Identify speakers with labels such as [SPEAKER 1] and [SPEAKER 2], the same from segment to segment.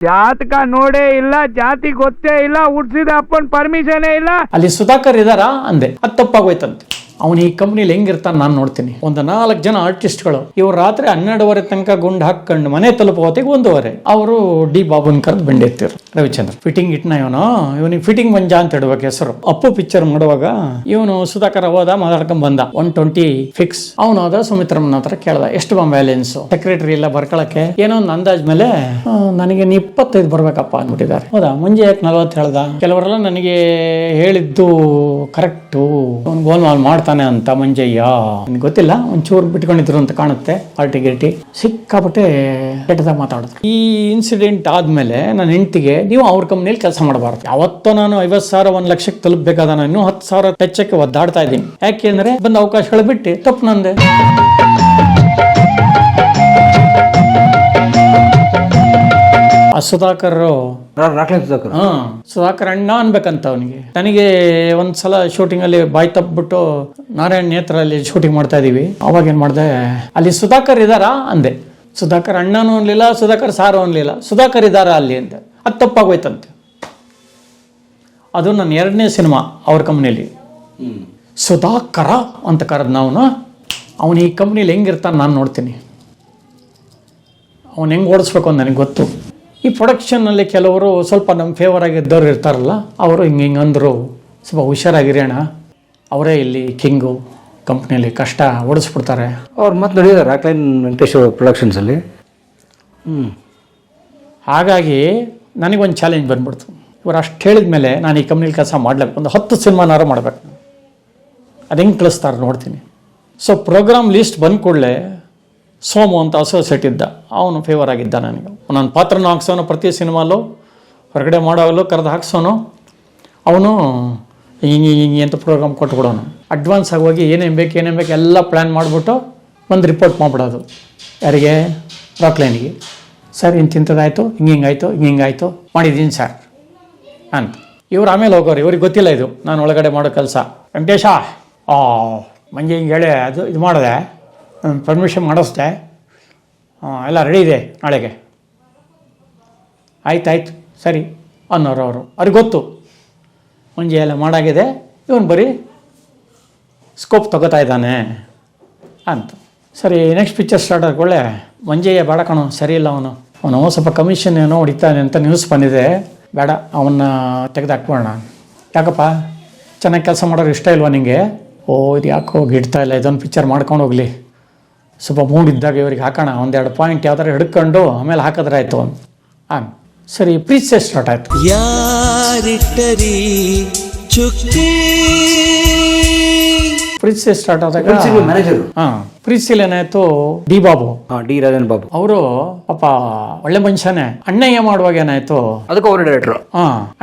[SPEAKER 1] ಜಾತಕ ನೋಡೇ ಇಲ್ಲ, ಜಾತಿ ಗೊತ್ತೇ ಇಲ್ಲ, ಹುಡ್ಸಿದ ಅಪ್ಪನ್ ಪರ್ಮಿಷನೇ ಇಲ್ಲ.
[SPEAKER 2] ಅಲ್ಲಿ ಸುಧಾಕರ್ ಇದಾರ ಅಂದೆ, ಅದು ತಪ್ಪಾಗೋಯ್ತಂತೆ. ಅವನು ಈ ಕಂಪ್ನಿಲಿ ಹೆಂಗಿರ್ತಾನೆ ನಾನು ನೋಡ್ತೀನಿ. ಒಂದು 4 ಜನ ಆರ್ಟಿಸ್ಟ್ಗಳು ಇವ್ರು ರಾತ್ರಿ 12:30 ತನಕ ಗುಂಡು ಹಾಕೊಂಡು ಮನೆ ತಲುಪೋ ಹೊತ್ತಿಗೆ 1:15 ಅವರು ಡಿ ಬಾಬುನ್ ಕರೆದು ಬೆಂಡೆತ್ತಿರು. ರವಿಚಂದ್ರ ಫಿಟ್ಟಿಂಗ್ ಇಟ್ನ ಇವನಿಗೆ ಫಿಟ್ಟಿಂಗ್ ಮಂಜ ಅಂತ ಇಡ್ಬೇಕು ಹೆಸರು. ಅಪ್ಪು ಪಿಕ್ಚರ್ ಮಾಡುವಾಗ ಇವನು ಸುಧಾಕರ್ ಹೋದ, ಮಾತಾಡ್ಕೊಂಡ್ ಬಂದ. 120 ಫಿಕ್ಸ್. ಅವನು ಹೋದ, ಸುಮಿತ್ರಮ್ಮನ ಹತ್ರ ಕೇಳ್ದ ಎಷ್ಟು ಬ್ಯಾಲೆನ್ಸ್. ಸೆಕ್ರೆಟರಿ ಇಲ್ಲ ಬರ್ಕೊಳಕ್ಕೆ ಏನೋ ಒಂದು ಅಂದಾಜ್ ಮೇಲೆ ನನಗೆ 25 ಬರ್ಬೇಕಪ್ಪ ಅಂದ್ಬಿಟ್ಟಿದ್ದಾರೆ. ಹೌದಾ, ಮುಂಜೆ ಯಾಕೆ 40 ಹೇಳ್ದ. ಕೆಲವರೆಲ್ಲ ನನಗೆ ಹೇಳಿದ್ದು ಕರೆಕ್ಟು, ಅವ್ನು ಗೋಲ್ಮಾಲ್ ಮಾಡ್ತಾನೆ ಅಂತ ಮಂಜಯ್ಯ. ನನಗೆ ಗೊತ್ತಿಲ್ಲ, ಒಂಚೂರು ಬಿಟ್ಕೊಂಡಿದ್ರು ಅಂತ ಕಾಣುತ್ತೆ. ಪಾರ್ಟಿ ಗಿರ್ಟಿ ಸಿಕ್ಕಾಪಟ್ಟೆ ಕೆಟ್ಟದಾಗ ಮಾತಾಡಿದ್ರು. ಈ ಇನ್ಸಿಡೆಂಟ್ ಆದ್ಮೇಲೆ ನನ್ನ ಹೆಂಡತಿಗೆ, ನೀವು ಅವ್ರ ಕಂಪ್ನಿಯಲ್ಲಿ ಕೆಲಸ ಮಾಡಬಾರ್ದು. ಯಾವತ್ತೋ ನಾನು 50,000 1 ಲಕ್ಷಕ್ಕೆ ತಲುಪಬೇಕಾದ ನಾನು ಇನ್ನೂ 10,000 ಟೆಚ್ಚಕ್ಕೆ ಒದ್ದಾಡ್ತಾ ಇದ್ದೀನಿ. ಯಾಕೆಂದ್ರೆ ಬಂದ ಅವಕಾಶಗಳು ಬಿಟ್ಟು ತಪ್ಪು ನಂದೆ. ಸುಧಾಕರ್ ಅಣ್ಣ ಅನ್ಬೇಕಂತ ಅವನಿಗೆ. ನನಗೆ ಒಂದ್ಸಲ ಶೂಟಿಂಗ್ ಅಲ್ಲಿ ಬಾಯ್ ತಪ್ಪಿಬಿಟ್ಟು ನಾರಾಯಣ್ ನೇತ್ರಲ್ಲಿ ಶೂಟಿಂಗ್ ಮಾಡ್ತಾ ಇದೀವಿ. ಅವಾಗ ಏನ್ ಮಾಡ್ದೆ, ಅಲ್ಲಿ ಸುಧಾಕರ್ ಇದಾರ ಅಂದೆ. ಸುಧಾಕರ್ ಅಣ್ಣನೂ ಅನ್ಲಿಲ್ಲ, ಸುಧಾಕರ್ ಸಾರು ಅನ್ಲಿಲ್ಲ, ಸುಧಾಕರ್ ಇದಾರ ಅಲ್ಲಿ ಅಂದೆ. ಅದು ತಪ್ಪಾಗೋಯ್ತಂತೆ. ಅದು ನನ್ನ 2ನೇ ಸಿನಿಮಾ ಅವ್ರ ಕಂಪ್ನಿಯಲ್ಲಿ. ಸುಧಾಕರ ಅಂತ ಕರೆದ್ ನಾವು. ಅವನು ಈ ಕಂಪ್ನಿಲಿ ಹೆಂಗಿರ್ತಾನೆ ನಾನು ನೋಡ್ತೀನಿ. ಅವನು ಹೆಂಗೆ ಓಡಿಸ್ಬೇಕು ಅಂತ ನನಗೆ ಗೊತ್ತು. ಈ ಪ್ರೊಡಕ್ಷನ್ನಲ್ಲಿ ಕೆಲವರು ಸ್ವಲ್ಪ ನಮ್ಮ ಫೇವರ್ ಆಗಿದ್ದವ್ರು ಇರ್ತಾರಲ್ಲ, ಅವರು ಹಿಂಗೆ ಅಂದರು, ಸ್ವಲ್ಪ ಹುಷಾರಾಗಿರೋಣ, ಅವರೇ ಇಲ್ಲಿ ಕಿಂಗು ಕಂಪ್ನಿಯಲ್ಲಿ, ಕಷ್ಟ ಓಡಿಸ್ಬಿಡ್ತಾರೆ.
[SPEAKER 3] ಅವ್ರು ಮತ್ತೆ ನಡೆಯೋದು ರಾಕ್ಲೈನ್ ವೆಂಕಟೇಶ್ ಪ್ರೊಡಕ್ಷನ್ಸಲ್ಲಿ.
[SPEAKER 2] ಹಾಗಾಗಿ ನನಗೊಂದು ಚಾಲೆಂಜ್ ಬಂದ್ಬಿಡ್ತು. ಇವರು ಅಷ್ಟು ಹೇಳಿದ ಮೇಲೆ ನಾನು ಈ ಕಂಪ್ನಿಲಿ ಕೆಲಸ ಮಾಡಲೇಬೇಕು. ಒಂದು 10 ಸಿನಿಮಾನಾರು ಮಾಡಬೇಕು. ಅದು ಹೆಂಗೆ ಕಳಿಸ್ತಾರೆ ನೋಡ್ತೀನಿ. ಸೊ ಪ್ರೋಗ್ರಾಮ್ ಲೀಸ್ಟ್ ಬಂದ ಕೂಡಲೇ ಸೋಮು ಅಂತ ಅಸೋಸಿಯೇಟ್ ಇದ್ದ, ಅವನು ಫೇವರ್ ಆಗಿದ್ದ ನನಗೆ. ನನ್ನ ಪಾತ್ರನ ಹಾಕ್ಸೋನು, ಪ್ರತಿ ಸಿನಿಮಾಲು ಹೊರಗಡೆ ಮಾಡೋವಾಗಲೂ ಕರೆದು ಹಾಕ್ಸೋನು. ಅವನು ಹಿಂಗೆ ಅಂತ ಪ್ರೋಗ್ರಾಮ್ ಕೊಟ್ಬಿಡೋನು. ಅಡ್ವಾನ್ಸ್ ಆಗಿ ಹೋಗಿ ಏನೇನು ಬೇಕು ಎಲ್ಲ ಪ್ಲ್ಯಾನ್ ಮಾಡಿಬಿಟ್ಟು ಒಂದು ರಿಪೋರ್ಟ್ ಮಾಡಿಬಿಡೋದು. ಯಾರಿಗೆ? ರಾಕ್ಲೈನಿಗೆ. ಸರ್ ಇಂತಿಂಥದ್ದಾಯಿತು, ಹಿಂಗಾಯಿತು, ಹಿಂಗಾಯಿತು, ಮಾಡಿದ್ದೀನಿ ಸರ್ ಅಂತ. ಇವ್ರು ಆಮೇಲೆ ಹೋಗೋರು, ಇವ್ರಿಗೆ ಗೊತ್ತಿಲ್ಲ ಇದು ನಾನು ಒಳಗಡೆ ಮಾಡೋ ಕೆಲಸ. ವೆಂಕಟೇಶ ಮಂಜೆ ಹಿಂಗೆ ಹೇಳಿ ಇದು ಮಾಡಿದೆ, ಪರ್ಮಿಷನ್ ಮಾಡಿಸ್ದೆ, ಎಲ್ಲ ರೆಡಿ ಇದೆ ನಾಳೆಗೆ, ಆಯ್ತಾಯ್ತು ಸರಿ ಅನ್ನೋರು ಅವರು. ಅವ್ರಿಗೆ ಗೊತ್ತು ಮಂಜೆ ಎಲ್ಲ ಮಾಡಾಗಿದೆ, ಇವನು ಬರೀ ಸ್ಕೋಪ್ ತಗೋತಾ ಇದ್ದಾನೆ ಅಂತ. ಸರಿ ನೆಕ್ಸ್ಟ್ ಪಿಕ್ಚರ್ ಸ್ಟಾರ್ಟ್ ಆದ್ಕೊಳ್ಳೆ, ಮಂಜಯ್ಯ ಬೇಡ ಕಣೋ, ಸರಿ ಇಲ್ಲ ಅವನು ಸ್ವಲ್ಪ ಕಮಿಷನ್ ಏನೋ ಹೊಡಿತಾನೆ ಅಂತ ನ್ಯೂಸ್ ಬಂದಿದೆ, ಬೇಡ ಅವನ್ನ ತೆಗೆದಾಕ್ಬೋಣ. ಯಾಕಪ್ಪ ಚೆನ್ನಾಗಿ ಕೆಲಸ ಮಾಡೋರು ಇಷ್ಟ ಇಲ್ವಾ ನಿಮಗೆ? ಓ ಇದು ಯಾಕೋ ಗಿಡ್ತಾ ಇಲ್ಲ, ಇದೊಂದು ಪಿಕ್ಚರ್ ಮಾಡ್ಕೊಂಡು ಹೋಗಲಿ, ಸ್ವಲ್ಪ ಮೂಡಿದ್ದಾಗ ಇವ್ರಿಗೆ ಹಾಕೋಣ, 1-2 ಪಾಯಿಂಟ್ ಯಾವ್ದಾರು ಹಿಡ್ಕೊಂಡು ಆಮೇಲೆ ಹಾಕಿದ್ರೆ ಆಯಿತು ಅಂತ. ಸರಿ ಪ್ರೀತ್ಸೆ ಸ್ಟಾರ್ಟ್ ಆಯಿತು. ಪ್ರೀತ್ಸೆ ಸ್ಟಾರ್ಟ್ ಆದಾಗ ಪ್ರೀತ್ಸಿಲ್ ಏನಾಯ್ತು, ಡಿ ಬಾಬು,
[SPEAKER 3] ಡಿ ರಾಜನ್ ಬಾಬು
[SPEAKER 2] ಅವರು ಪಾಪ ಒಳ್ಳೆ ಮನುಷ್ಯನೇ. ಅಣ್ಣಯ್ಯ ಮಾಡುವಾಗ ಏನಾಯ್ತು,
[SPEAKER 3] ಅದಕ್ಕೆ ಅವರೇ ಡೈರೆಕ್ಟರ್.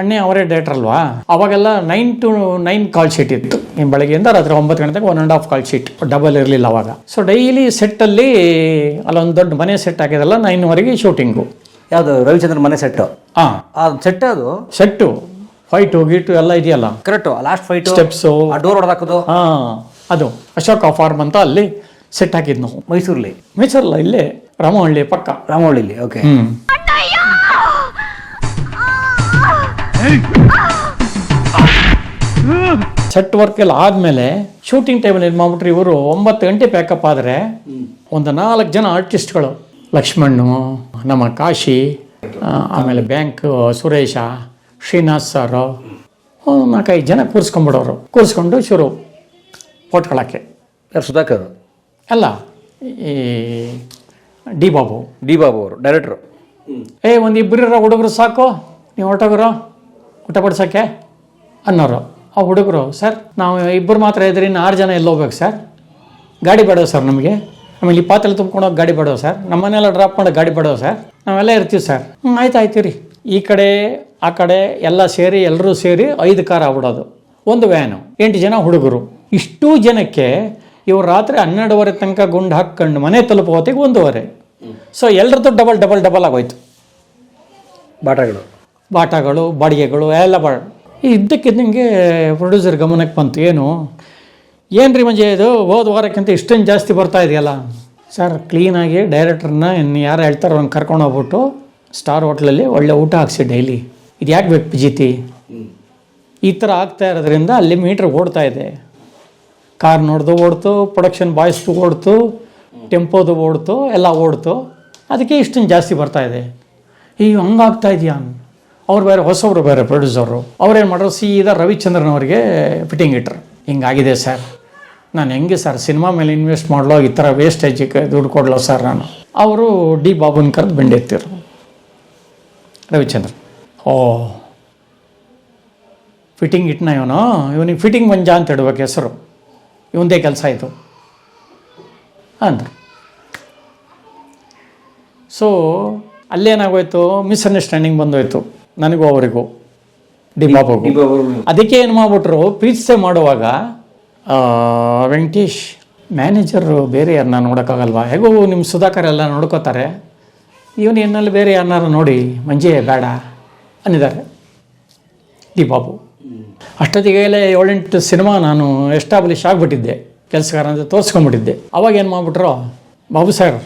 [SPEAKER 2] ಅಣ್ಣಯ್ಯ ಅವರೇ ಡೈರೆಕ್ಟರ್ ಅಲ್ವಾ. ಅವಾಗೆಲ್ಲ 9 to 9 ಕಾಲ್ ಶೀಟ್ ಇತ್ತು. ಬೆಳಗ್ಗೆಯಿಂದ ರಾತ್ರಿ 9 ಗಂಟೆಗೆ 1.5 ಕಾಲ್ ಶೀಟ್, ಡಬಲ್ ಇರಲಿಲ್ಲ ಅವಾಗ. ಸೊ ಡೈಲಿ ಸೆಟ್ಟಲ್ಲಿ ಅಲ್ಲೊಂದು ದೊಡ್ಡ ಮನೆ ಸೆಟ್ ಆಗಿದಲ್ಲ, 9ವರೆಗೆ ಶೂಟಿಂಗು.
[SPEAKER 3] ಯಾವುದು? ರವಿಚಂದ್ರ ಮನೆ ಸೆಟ್. ಸೆಟ್ ಅದು
[SPEAKER 2] ಸೆಟ್ಟು, ಫೈಟು ಗೀಟು ಎಲ್ಲ ಇದೆಯಲ್ಲ.
[SPEAKER 3] Correct. Last fight,
[SPEAKER 2] steps,
[SPEAKER 3] door ಹೊಡೆದಾಕೋದು.
[SPEAKER 2] ಅದು ಅಶೋಕ ಫಾರ್ಮ್ ಅಂತ ಅಲ್ಲಿ ಸೆಟ್ ಹಾಕಿದ್ ನಾವು. ಮೈಸೂರಲ್ಲ, ಇಲ್ಲೇ ರಾಮಹಳ್ಳಿ ಪಕ್ಕ.
[SPEAKER 3] ರಾಮಹಳ್ಳಿಲಿ. ಓಕೆ.
[SPEAKER 2] ಸೆಟ್ ವರ್ಕ್ ಎಲ್ಲ ಆದ್ಮೇಲೆ ಶೂಟಿಂಗ್ ಟೈಮಲ್ಲಿ ಏನು ಮಾಡ್ಬಿಟ್ರಿ ಇವರು, 9 ಗಂಟೆ ಪ್ಯಾಕಪ್ ಆದರೆ ಒಂದು 4 ಜನ ಆರ್ಟಿಸ್ಟ್ಗಳು, ಲಕ್ಷ್ಮಣ್ಣು, ನಮ್ಮ ಕಾಶಿ, ಆಮೇಲೆ ಬ್ಯಾಂಕ್ ಸುರೇಶ, ಶ್ರೀನಿವಾಸ್ ಸರ್, 4-5 ಜನ ಕೂರಿಸ್ಕೊಂಡ್ಬಿಡೋರು. ಕೂರಿಸ್ಕೊಂಡು ಶುರು ಪೋಟ್ಕೊಳಕ್ಕೆ.
[SPEAKER 3] ಯಾರು? ಸುಧಾಕರ್
[SPEAKER 2] ಅಲ್ಲ, ಈ ಡಿ ಬಾಬು
[SPEAKER 3] ಅವರು ಡೈರೆಕ್ಟ್ರು.
[SPEAKER 2] ಒಂದಿಬ್ಬರು ಹುಡುಗರು ಸಾಕು, ನೀವು ಹೊರಟೋಗ್ರು ಊಟ ಬಡ್ಸೋಕ್ಕೆ ಅನ್ನೋರು. ಆ ಹುಡುಗರು, ಸರ್ ನಾವು 2 ಮಾತ್ರ ಇದ್ರಿ, ಇನ್ನು 6 ಜನ ಎಲ್ಲಿ ಹೋಗ್ಬೇಕು ಸರ್, ಗಾಡಿ ಬೇಡವ ಸರ್ ನಮಗೆ, ಆಮೇಲೆ ಈ ಪಾತ್ರೆ ತುಂಬ್ಕೊಂಡೋಗಿ ಗಾಡಿ ಬೇಡವ ಸರ್, ನಮ್ಮ ಮನೆಯೆಲ್ಲ ಡ್ರಾಪ್ ಮಾಡೋಕೆ ಗಾಡಿ ಬೇಡವ ಸರ್, ನಾವೆಲ್ಲ ಇರ್ತೀವಿ ಸರ್. ಆಯ್ತು ರೀ. ಈ ಕಡೆ ಆ ಕಡೆ ಎಲ್ಲ ಸೇರಿ, ಎಲ್ಲರೂ ಸೇರಿ 5 ಕಾರ್ ಆಗ್ಬಿಡೋದು, 1 ವ್ಯಾನು, 8 ಜನ ಹುಡುಗರು. ಇಷ್ಟೂ ಜನಕ್ಕೆ ಇವ್ರು ರಾತ್ರಿ 12:30 ತನಕ ಗುಂಡು ಹಾಕ್ಕೊಂಡು ಮನೆ ತಲುಪೋ ಹೊತ್ತಿಗೆ 1:15. ಸೊ ಎಲ್ಲರದ್ದು ಡಬಲ್ ಆಗೋಯ್ತು. ಬಾಟಗಳು ಬಾಡಿಗೆಗಳು ಎಲ್ಲ ಇದ್ದಕ್ಕಿದ್ದಂಗೆ ಪ್ರೊಡ್ಯೂಸರ್ ಗಮನಕ್ಕೆ ಬಂತು. ಏನ್ರಿ ಮಂಜೆ ಇದು ಹೋದ ವಾರಕ್ಕಿಂತ ಇಷ್ಟೊಂದು ಜಾಸ್ತಿ ಬರ್ತಾ ಇದೆಯಲ್ಲ ಸರ್. ಕ್ಲೀನಾಗಿ ಡೈರೆಕ್ಟ್ರನ್ನ ಇನ್ನು ಯಾರು ಹೇಳ್ತಾರೋ ಅವ್ನು ಕರ್ಕೊಂಡು ಹೋಗ್ಬಿಟ್ಟು ಸ್ಟಾರ್ ಹೋಟ್ಲಲ್ಲಿ ಒಳ್ಳೆ ಊಟ ಹಾಕ್ಸಿ ಡೈಲಿ. ಇದು ಯಾಕೆ ಬೇಕು ಪಿಜಿತಿ? ಈ ಥರ ಆಗ್ತಾ ಇರೋದ್ರಿಂದ ಅಲ್ಲಿ ಮೀಟ್ರ್ ಓಡ್ತಾ ಇದೆ. ಕಾರ್ ನೋಡ್ದು ಓಡ್ತು, ಪ್ರೊಡಕ್ಷನ್ ಬಾಯ್ಸ್ದು ಓಡ್ತು, ಟೆಂಪೋದು ಓಡ್ತು, ಎಲ್ಲ ಓಡ್ತು. ಅದಕ್ಕೆ ಇಷ್ಟೊಂದು ಜಾಸ್ತಿ ಬರ್ತಾ ಇದೆ. ಈಗ ಹಂಗಾಗ್ತಾ ಇದೆಯಾ? ಅವ್ರು ಬೇರೆ ಹೊಸವರು ಬೇರೆ ಪ್ರೊಡ್ಯೂಸರು. ಅವ್ರೇನು ಮಾಡೋರು, ಸೀದಾ ರವಿಚಂದ್ರನ್ ಅವರಿಗೆ ಫಿಟ್ಟಿಂಗ್ ಇಟ್ಟರು. ಹಿಂಗಾಗಿದೆ ಸರ್, ನಾನು ಹೆಂಗೆ ಸರ್ ಸಿನಿಮಾ ಮೇಲೆ ಇನ್ವೆಸ್ಟ್ ಮಾಡಲೋ, ಈ ಥರ ವೇಸ್ಟೇಜಿಗೆ ದುಡ್ಡು ಕೊಡಲೋ ಸರ್ ನಾನು. ಅವರು ಡಿ ಬಾಬುನ್ ಕರೆದು ಬೆಂಡೆತ್ತಿರು ರವಿಚಂದ್ರ. ಓ ಫಿಟ್ಟಿಂಗ್ ಇಟ್ಟನ ಇವನಿಗೆ ಫಿಟ್ಟಿಂಗ್ ಮಂಜ ಅಂತ ಇಡ್ಬೇಕು ಹೆಸರು, ಇವಂದೇ ಕೆಲಸ ಆಯಿತು ಅಂದರು. ಸೊ ಅಲ್ಲೇನಾಗೋಯ್ತು, ಮಿಸ್ಅಂಡರ್ಸ್ಟ್ಯಾಂಡಿಂಗ್ ಬಂದೋಯ್ತು ನನಗೂ ಅವರಿಗೂ, ಡಿ ಬಾಬುಗೂ. ಅದಕ್ಕೆ ಏನು ಮಾಡಿಬಿಟ್ರು, ಪ್ರೀತಿಸೆ ಮಾಡುವಾಗ ವೆಂಕಟೇಶ್ ಮ್ಯಾನೇಜರು ಬೇರೆ ಯಾರನ್ನ ನೋಡೋಕ್ಕಾಗಲ್ವಾ, ಹೇಗೂ ನಿಮ್ಮ ಸುಧಾಕರ್ ಎಲ್ಲ ನೋಡ್ಕೋತಾರೆ, ಇವನು ಏನಲ್ಲಿ ಬೇರೆ ಯಾರನ್ನಾರು ನೋಡಿ ಮಂಜೆ ಬೇಡ ಅಂದಿದ್ದಾರೆ ಡಿ ಬಾಬು. ಅಷ್ಟೊತ್ತಿಗೆಲ್ಲ 7-8 ಸಿನಿಮಾ ನಾನು ಎಸ್ಟಾಬ್ಲಿಷ್ ಆಗಿಬಿಟ್ಟಿದ್ದೆ, ಕೆಲಸಗಾರ ಅಂತ ತೋರಿಸ್ಕೊಂಡ್ಬಿಟ್ಟಿದ್ದೆ. ಅವಾಗ ಏನು ಮಾಡಿಬಿಟ್ರು, ಬಾಬು ಸರ್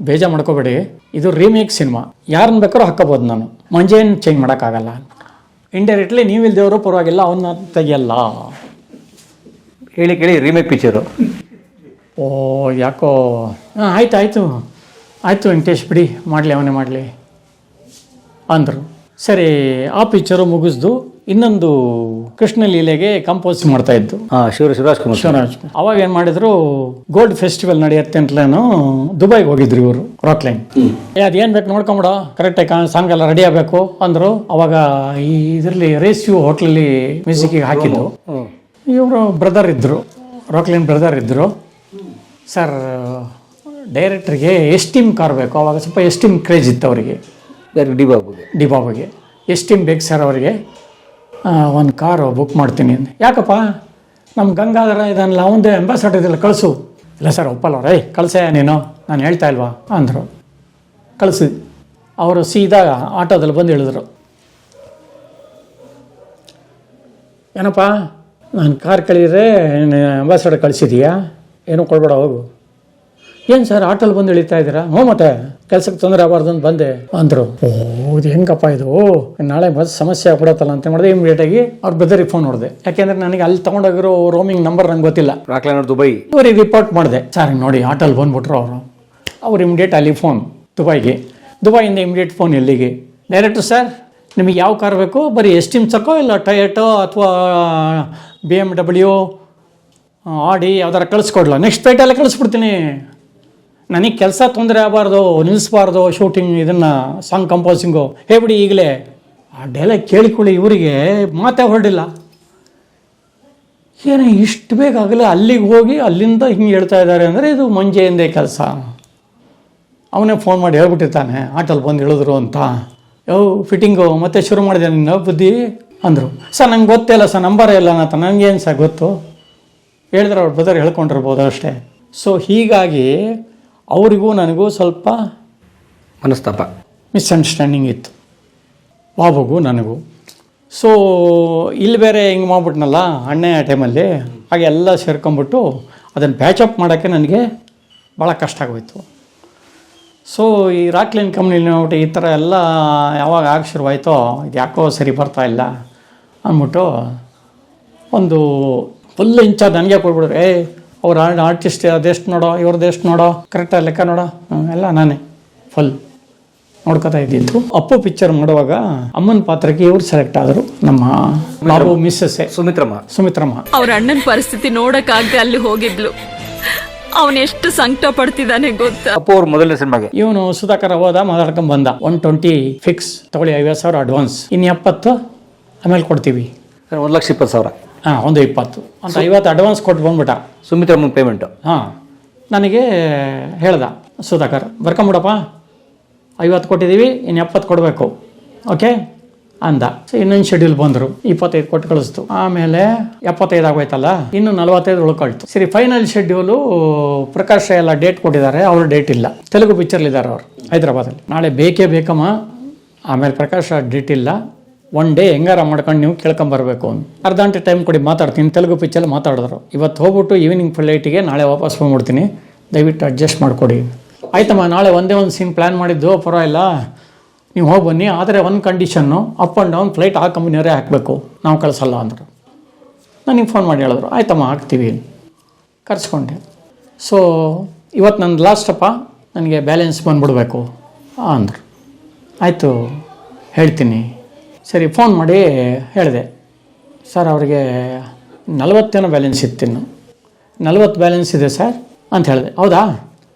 [SPEAKER 2] ಬೇಜಾರು ಮಾಡ್ಕೋಬೇಡಿ, ಇದು ರೀಮೇಕ್ ಸಿನಿಮಾ, ಯಾರನ್ನ ಬೇಕಾದ್ರೂ ಹಾಕೋಬೋದು, ನಾನು ಮಂಜೇನು ಚೇಂಜ್ ಮಾಡೋಕ್ಕಾಗಲ್ಲ. ಇಂಡೈರೆಕ್ಟ್ಲಿ ನೀವಿಲ್ದೇವರು ಪರವಾಗಿಲ್ಲ, ಅವನ್ನ ತೆಗಿಯಲ್ಲ
[SPEAKER 3] ಹೇಳಿ ಕೇಳಿ ರೀಮೇಕ್ ಪಿಕ್ಚರು.
[SPEAKER 2] ಓ ಯಾಕೋ ಆಯಿತು ವೆಂಕಟೇಶ್ ಬಿಡಿ, ಮಾಡಲಿ ಅವನೇ ಮಾಡಲಿ ಅಂದರು. ಸರಿ, ಆ ಪಿಕ್ಚರು ಮುಗಿಸ್ದು ಇನ್ನೊಂದು ಕೃಷ್ಣಲೀಲೆಗೆ ಕಂಪೋಸ್ ಮಾಡ್ತಾಯಿದ್ದು
[SPEAKER 3] ಶಿವರಾಜ್ ಕುಮಾರ್.
[SPEAKER 2] ಅವಾಗ ಏನು ಮಾಡಿದ್ರು, ಗೋಲ್ಡ್ ಫೆಸ್ಟಿವಲ್ ನಡೆಯುತ್ತೆ ಅಂತಲೇನು ದುಬೈಗೆ ಹೋಗಿದ್ರು ಇವರು, ರಾಕ್ಲೈನ್. ಅದೇನು ಬೇಕು ನೋಡ್ಕೊಂಬಿಡ, ಕರೆಕ್ಟಾಗಿ ಸಾಂಗ್ ಎಲ್ಲ ರೆಡಿ ಆಗಬೇಕು ಅಂದರು. ಅವಾಗ ಈ ಇದರಲ್ಲಿ ರೇಸ್ಯೂ ಹೋಟ್ಲಲ್ಲಿ ಮ್ಯೂಸಿಕ್ಕಿಗೆ ಹಾಕಿದ್ದು ಇವರು ಬ್ರದರ್ ಇದ್ದರು, ರಾಕ್ಲೈನ್ ಬ್ರದರ್ ಇದ್ದರು. ಸರ್ ಡೈರೆಕ್ಟ್ರಿಗೆ ಎಸ್ಟೀಮ್ ಕಾರ್ ಬೇಕು, ಅವಾಗ ಸ್ವಲ್ಪ ಎಸ್ಟೀಮ್ ಕ್ರೇಜ್ ಇತ್ತು ಅವರಿಗೆ, ಡಿ ಬಾಬುಗೆ ಎಸ್ಟೀಮ್ ಬೇಕು ಸರ್ ಅವರಿಗೆ, ಒಂದು ಕಾರು ಬುಕ್ ಮಾಡ್ತೀನಿ ಅಂದೆ. ಯಾಕಪ್ಪ, ನಮ್ಮ ಗಂಗಾಧರ ಇದನ್ನೆಲ್ಲ ಅವಂದೇ ಅಂಬಾಸಡರ್ ಇದೆಲ್ಲ ಕಳಿಸು. ಇಲ್ಲ ಸರ್ ಒಪ್ಪಲ್ಲ ರೈ, ಕಳಿಸೇ ನೀನು, ನಾನು ಹೇಳ್ತಾ ಇಲ್ವಾ ಅಂದರು. ಕಳಿಸಿ ಅವರು ಸೀದಾ ಆಟೋದಲ್ಲಿ ಬಂದು ಇಳಿದ್ರು. ಏನಪ್ಪ ನಾನು ಕಾರ್ ಕಳೀರೆ ಅಂಬಾಸಡರ್ ಕಳಿಸಿದೀಯಾ, ಏನೂ ಕೊಡ್ಬೇಡ ಹೋಗು. ಏನು ಸರ್ ಆಟೋಲ್ಲಿ ಬಂದು ಇಳಿತಾ ಇದ್ದೀರಾ? ಹ್ಞೂ ಮತ್ತೆ ಕೆಲಸಕ್ಕೆ ತೊಂದರೆ ಆಗಬಾರ್ದು ಅಂತ ಬಂದೆ ಅಂದರು. ಓ ಇದು ಹೆಂಗಪ್ಪ ಇದು, ನಾಳೆ ಸಮಸ್ಯೆ ಆಗ್ಬಿಡತ್ತಲ್ಲ ಅಂತ ಮಾಡಿದೆ. ಇಮಿಡಿಯೇಟಾಗಿ ಅವ್ರ ಬ್ರದರಿಗೆ ಫೋನ್ ಹೊಡೆದೆ, ಯಾಕೆಂದರೆ ನನಗೆ ಅಲ್ಲಿ ತೊಗೊಂಡೋಗಿರೋ ರೋಮಿಂಗ್ ನಂಬರ್ ನಂಗೆ ಗೊತ್ತಿಲ್ಲ.
[SPEAKER 3] ರಾಕ್ಲೈನ್ ದುಬೈ.
[SPEAKER 2] ಇವ್ರಿಗೆ ರಿಪೋರ್ಟ್ ಮಾಡಿದೆ, ಸರ್ ನೋಡಿ ಆಟೋಲ್ಲಿ ಬಂದುಬಿಟ್ರು ಅವರು. ಅವ್ರು ಇಮಿಡಿಯೇಟ್ ಅಲ್ಲಿ ಫೋನ್ ದುಬೈಯಿಂದ ಇಮಿಡಿಯೇಟ್ ಫೋನ್ ಎಲ್ಲಿಗೆ, ಡೈರೆಕ್ಟ್ರು ಸರ್ ನಿಮಗೆ ಯಾವ ಕಾರ್ ಬೇಕು, ಬರೀ ಎಸ್ಟೀಮ್ ಸಾಕೋ ಇಲ್ಲ ಟೊಯೋಟೋ ಅಥವಾ BMW ಆಡಿ ಯಾವ್ದಾರು ಕಳಿಸ್ಕೊಡ್ಲ, ನೆಕ್ಸ್ಟ್ ಫ್ಲೈಟಲ್ಲೇ ಕಳಿಸ್ಬಿಡ್ತೀನಿ, ನನಗೆ ಕೆಲಸ ತೊಂದರೆ ಆಗಬಾರ್ದು, ನಿಲ್ಲಿಸ್ಬಾರ್ದು ಶೂಟಿಂಗ್, ಇದನ್ನು ಸಾಂಗ್ ಕಂಪೋಸಿಂಗು ಹೇಳ್ಬಿಡಿ ಈಗಲೇ. ಆ ಡೈಲಾಗ್ ಕೇಳಿಕೊಳ್ಳಿ, ಇವರಿಗೆ ಮಾತೇ ಹೊರಡಿಲ್ಲ. ಏನೇ ಇಷ್ಟು ಬೇಕಾಗಲೇ ಅಲ್ಲಿಗೆ ಹೋಗಿ ಅಲ್ಲಿಂದ ಹಿಂಗೆ ಹೇಳ್ತಾ ಇದ್ದಾರೆ ಅಂದರೆ ಇದು ಮಂಜೆಯಿಂದೇ ಕೆಲಸ. ಅವನೇ ಫೋನ್ ಮಾಡಿ ಹೇಳ್ಬಿಟ್ಟಿರ್ತಾನೆ ಆಟೋಲ್ಲಿ ಬಂದು ಇಳಿದ್ರು ಅಂತ. ಫಿಟ್ಟಿಂಗು ಮತ್ತೆ ಶುರು ಮಾಡಿದೆ ನಿನ್ನ ಬುದ್ಧಿ ಅಂದರು. ಸರ್ ನಂಗೆ ಗೊತ್ತಿಲ್ಲ ಸರ್, ನಂಬರೇ ಇಲ್ಲ ಅಂತ. ನನಗೇನು ಸರ್ ಗೊತ್ತು, ಹೇಳಿದ್ರೆ ಅವ್ರ ಬ್ರದರ್ ಹೇಳ್ಕೊಂಡಿರ್ಬೋದು ಅಷ್ಟೇ. ಸೊ ಹೀಗಾಗಿ ಅವರಿಗೂ ನನಗೂ ಸ್ವಲ್ಪ
[SPEAKER 3] ಮನಸ್ತಾಪ,
[SPEAKER 2] ಮಿಸ್ಅಂಡರ್ಸ್ಟ್ಯಾಂಡಿಂಗ್ ಇತ್ತು, ಬಾಬುಗೂ ನನಗೂ. ಸೊ ಇಲ್ಲಿ ಬೇರೆ ಹಿಂಗೆ ಮಾಡ್ಬಿಟ್ನಲ್ಲ ಅಣ್ಣೆ ಆ ಟೈಮಲ್ಲಿ, ಹಾಗೆ ಎಲ್ಲ ಸೇರ್ಕೊಂಬಿಟ್ಟು ಅದನ್ನು ಪ್ಯಾಚಪ್ ಮಾಡೋಕ್ಕೆ ನನಗೆ ಭಾಳ ಕಷ್ಟ ಆಗೋಯ್ತು. ಸೊ ಈ ರಾಕ್ಲೈನ್ ಕಂಪ್ನಿಲಿ ನೋಡ್ಬಿಟ್ಟು ಈ ಥರ ಎಲ್ಲ ಯಾವಾಗ ಆಗಿ ಶುರುವಾಯಿತೋ, ಇದು ಯಾಕೋ ಸರಿ ಬರ್ತಾಯಿಲ್ಲ ಅಂದ್ಬಿಟ್ಟು ಒಂದು ಫುಲ್ ಇನ್ಚಾರ್ಜ್ ನನಗೆ ಕೊಡ್ಬಿಡ್ರು. ಅವ್ರು ಆರ್ಟಿಸ್ಟ್ ಅದೆಷ್ಟು ನೋಡೋ, ಇವ್ರದ್ದು ಎಷ್ಟು ನೋಡೋ, ಕರೆಕ್ಟಾಗಿ ಲೆಕ್ಕ ನೋಡೋ, ಎಲ್ಲ ನಾನೇ ಫುಲ್ ನೋಡ್ಕೊತಾ ಇದ್ದಿದ್ದು. ಅಪ್ಪು ಪಿಕ್ಚರ್ ಮಾಡುವಾಗ ಅಮ್ಮನ ಪಾತ್ರಕ್ಕೆ ಇವ್ರು ಸೆಲೆಕ್ಟ್ ಆದರು, ನಮ್ಮ ಬಾಬು ಮಿಸ್ಸಸ್ಸೇ ಸುಮಿತ್ರಮ್ಮ.
[SPEAKER 4] ಅವ್ರ ಅಣ್ಣನ ಪರಿಸ್ಥಿತಿ ನೋಡಕ್ಕಾಗದೆ ಅಲ್ಲಿ ಹೋಗಿದ್ಲು. ಅವನೆಷ್ಟು ಸಂಕಟ ಪಡ್ತಿದ್ದಾನೆ ಗೊತ್ತಾ.
[SPEAKER 3] ಅಪ್ಪು ಅವ್ರ ಮೊದಲನೇ ಸಿನಿಮಾಗೆ
[SPEAKER 2] ಇವನು ಸುಧಾಕರ್ ಹೋದ, ಮಾತಾಡ್ಕೊಂಡು ಬಂದ. 120 ಫಿಕ್ಸ್ ತಗೊಳ್ಳಿ, 50,000 ಅಡ್ವಾನ್ಸ್, ಇನ್ನು 70 ಆಮೇಲೆ ಕೊಡ್ತೀವಿ.
[SPEAKER 3] 1,20,000.
[SPEAKER 2] ಹಾಂ, ಒಂದು 20 ಅಂತ 50 ಅಡ್ವಾನ್ಸ್ ಕೊಟ್ಟು ಬಂದ್ಬಿಟ್ಟ.
[SPEAKER 3] ಸುಮಿತ್ರಮ್ಮನ ಪೇಮೆಂಟು.
[SPEAKER 2] ಹಾಂ, ನನಗೆ ಹೇಳ್ದ ಸುಧಾಕರ್, ಬರ್ಕೊಂಬಿಡಪ್ಪ 50 ಕೊಟ್ಟಿದ್ದೀವಿ, ಇನ್ನು 70 ಕೊಡಬೇಕು, ಓಕೆ ಅಂದ. ಇನ್ನೊಂದು ಶೆಡ್ಯೂಲ್ ಬಂದರು, 25 ಕೊಟ್ಟು ಕಳಿಸ್ತು. ಆಮೇಲೆ 75 ಆಗೋಯ್ತಲ್ಲ, ಇನ್ನು 45 ಉಳ್ಕೊಳ್ತು. ಸರಿ, ಫೈನಲ್ ಶೆಡ್ಯೂಲು ಪ್ರಕಾಶ್ ಎಲ್ಲ ಡೇಟ್ ಕೊಟ್ಟಿದ್ದಾರೆ, ಅವ್ರ ಡೇಟ್ ಇಲ್ಲ. ತೆಲುಗು ಪಿಕ್ಚರ್ಲಿದ್ದಾರೆ ಅವರು ಹೈದ್ರಾಬಾದಲ್ಲಿ. ನಾಳೆ ಬೇಕೇ ಬೇಕಮ್ಮ, ಆಮೇಲೆ ಪ್ರಕಾಶ್ ಡೇಟ್ ಇಲ್ಲ, 1 ಡೇ ಹೆಂಗಾರ ಮಾಡ್ಕೊಂಡು ನೀವು ಕೇಳ್ಕೊಂಬರ್ಬೇಕು ಅಂತ. ಅರ್ಧ ಗಂಟೆ ಟೈಮ್ ಕೊಡಿ, ಮಾತಾಡ್ತೀನಿ. ತೆಲುಗು ಪಿಕ್ಚರ್ ಮಾತಾಡಿದ್ರು. ಇವತ್ತು ಹೋಗ್ಬಿಟ್ಟು ಈವ್ನಿಂಗ್ ಫ್ಲೈಟಿಗೆ ನಾಳೆ ವಾಪಸ್ ಬಂದ್ಬಿಡ್ತೀನಿ, ದಯವಿಟ್ಟು ಅಡ್ಜಸ್ಟ್ ಮಾಡಿಕೊಡಿ. ಆಯ್ತಮ್ಮ, ನಾಳೆ ಒಂದೇ ಒಂದು ಸೀನ್ ಪ್ಲ್ಯಾನ್ ಮಾಡಿದ್ದು, ಪರವಾಗಿಲ್ಲ, ನೀವು ಹೋಗಿ ಬನ್ನಿ, ಆದರೆ ಒಂದು condition up and down flight ಆ ಕಂಪ್ನಿಯವರೇ ಹಾಕಬೇಕು, ನಾವು ಕಳಿಸಲ್ಲ ಅಂದರು. ನನಗೆ ಫೋನ್ ಮಾಡಿ ಹೇಳಿದ್ರು, ಆಯ್ತಮ್ಮ ಹಾಕ್ತೀವಿ, ಕರೆಸ್ಕೊಂಡೆ. ಸೊ ಇವತ್ತು ನನ್ನ ಲಾಸ್ಟಪ್ಪ, ನನಗೆ ಬ್ಯಾಲೆನ್ಸ್ ಬಂದುಬಿಡ್ಬೇಕು ಅಂದರು. ಆಯಿತು ಹೇಳ್ತೀನಿ. ಸರಿ ಫೋನ್ ಮಾಡಿ ಹೇಳಿದೆ, ಸರ್ ಅವ್ರಿಗೆ 40 ಬ್ಯಾಲೆನ್ಸ್ ಇತ್ತಿನ್ನು, 40 ಬ್ಯಾಲೆನ್ಸ್ ಇದೆ ಸರ್ ಅಂತ ಹೇಳಿದೆ. ಹೌದಾ,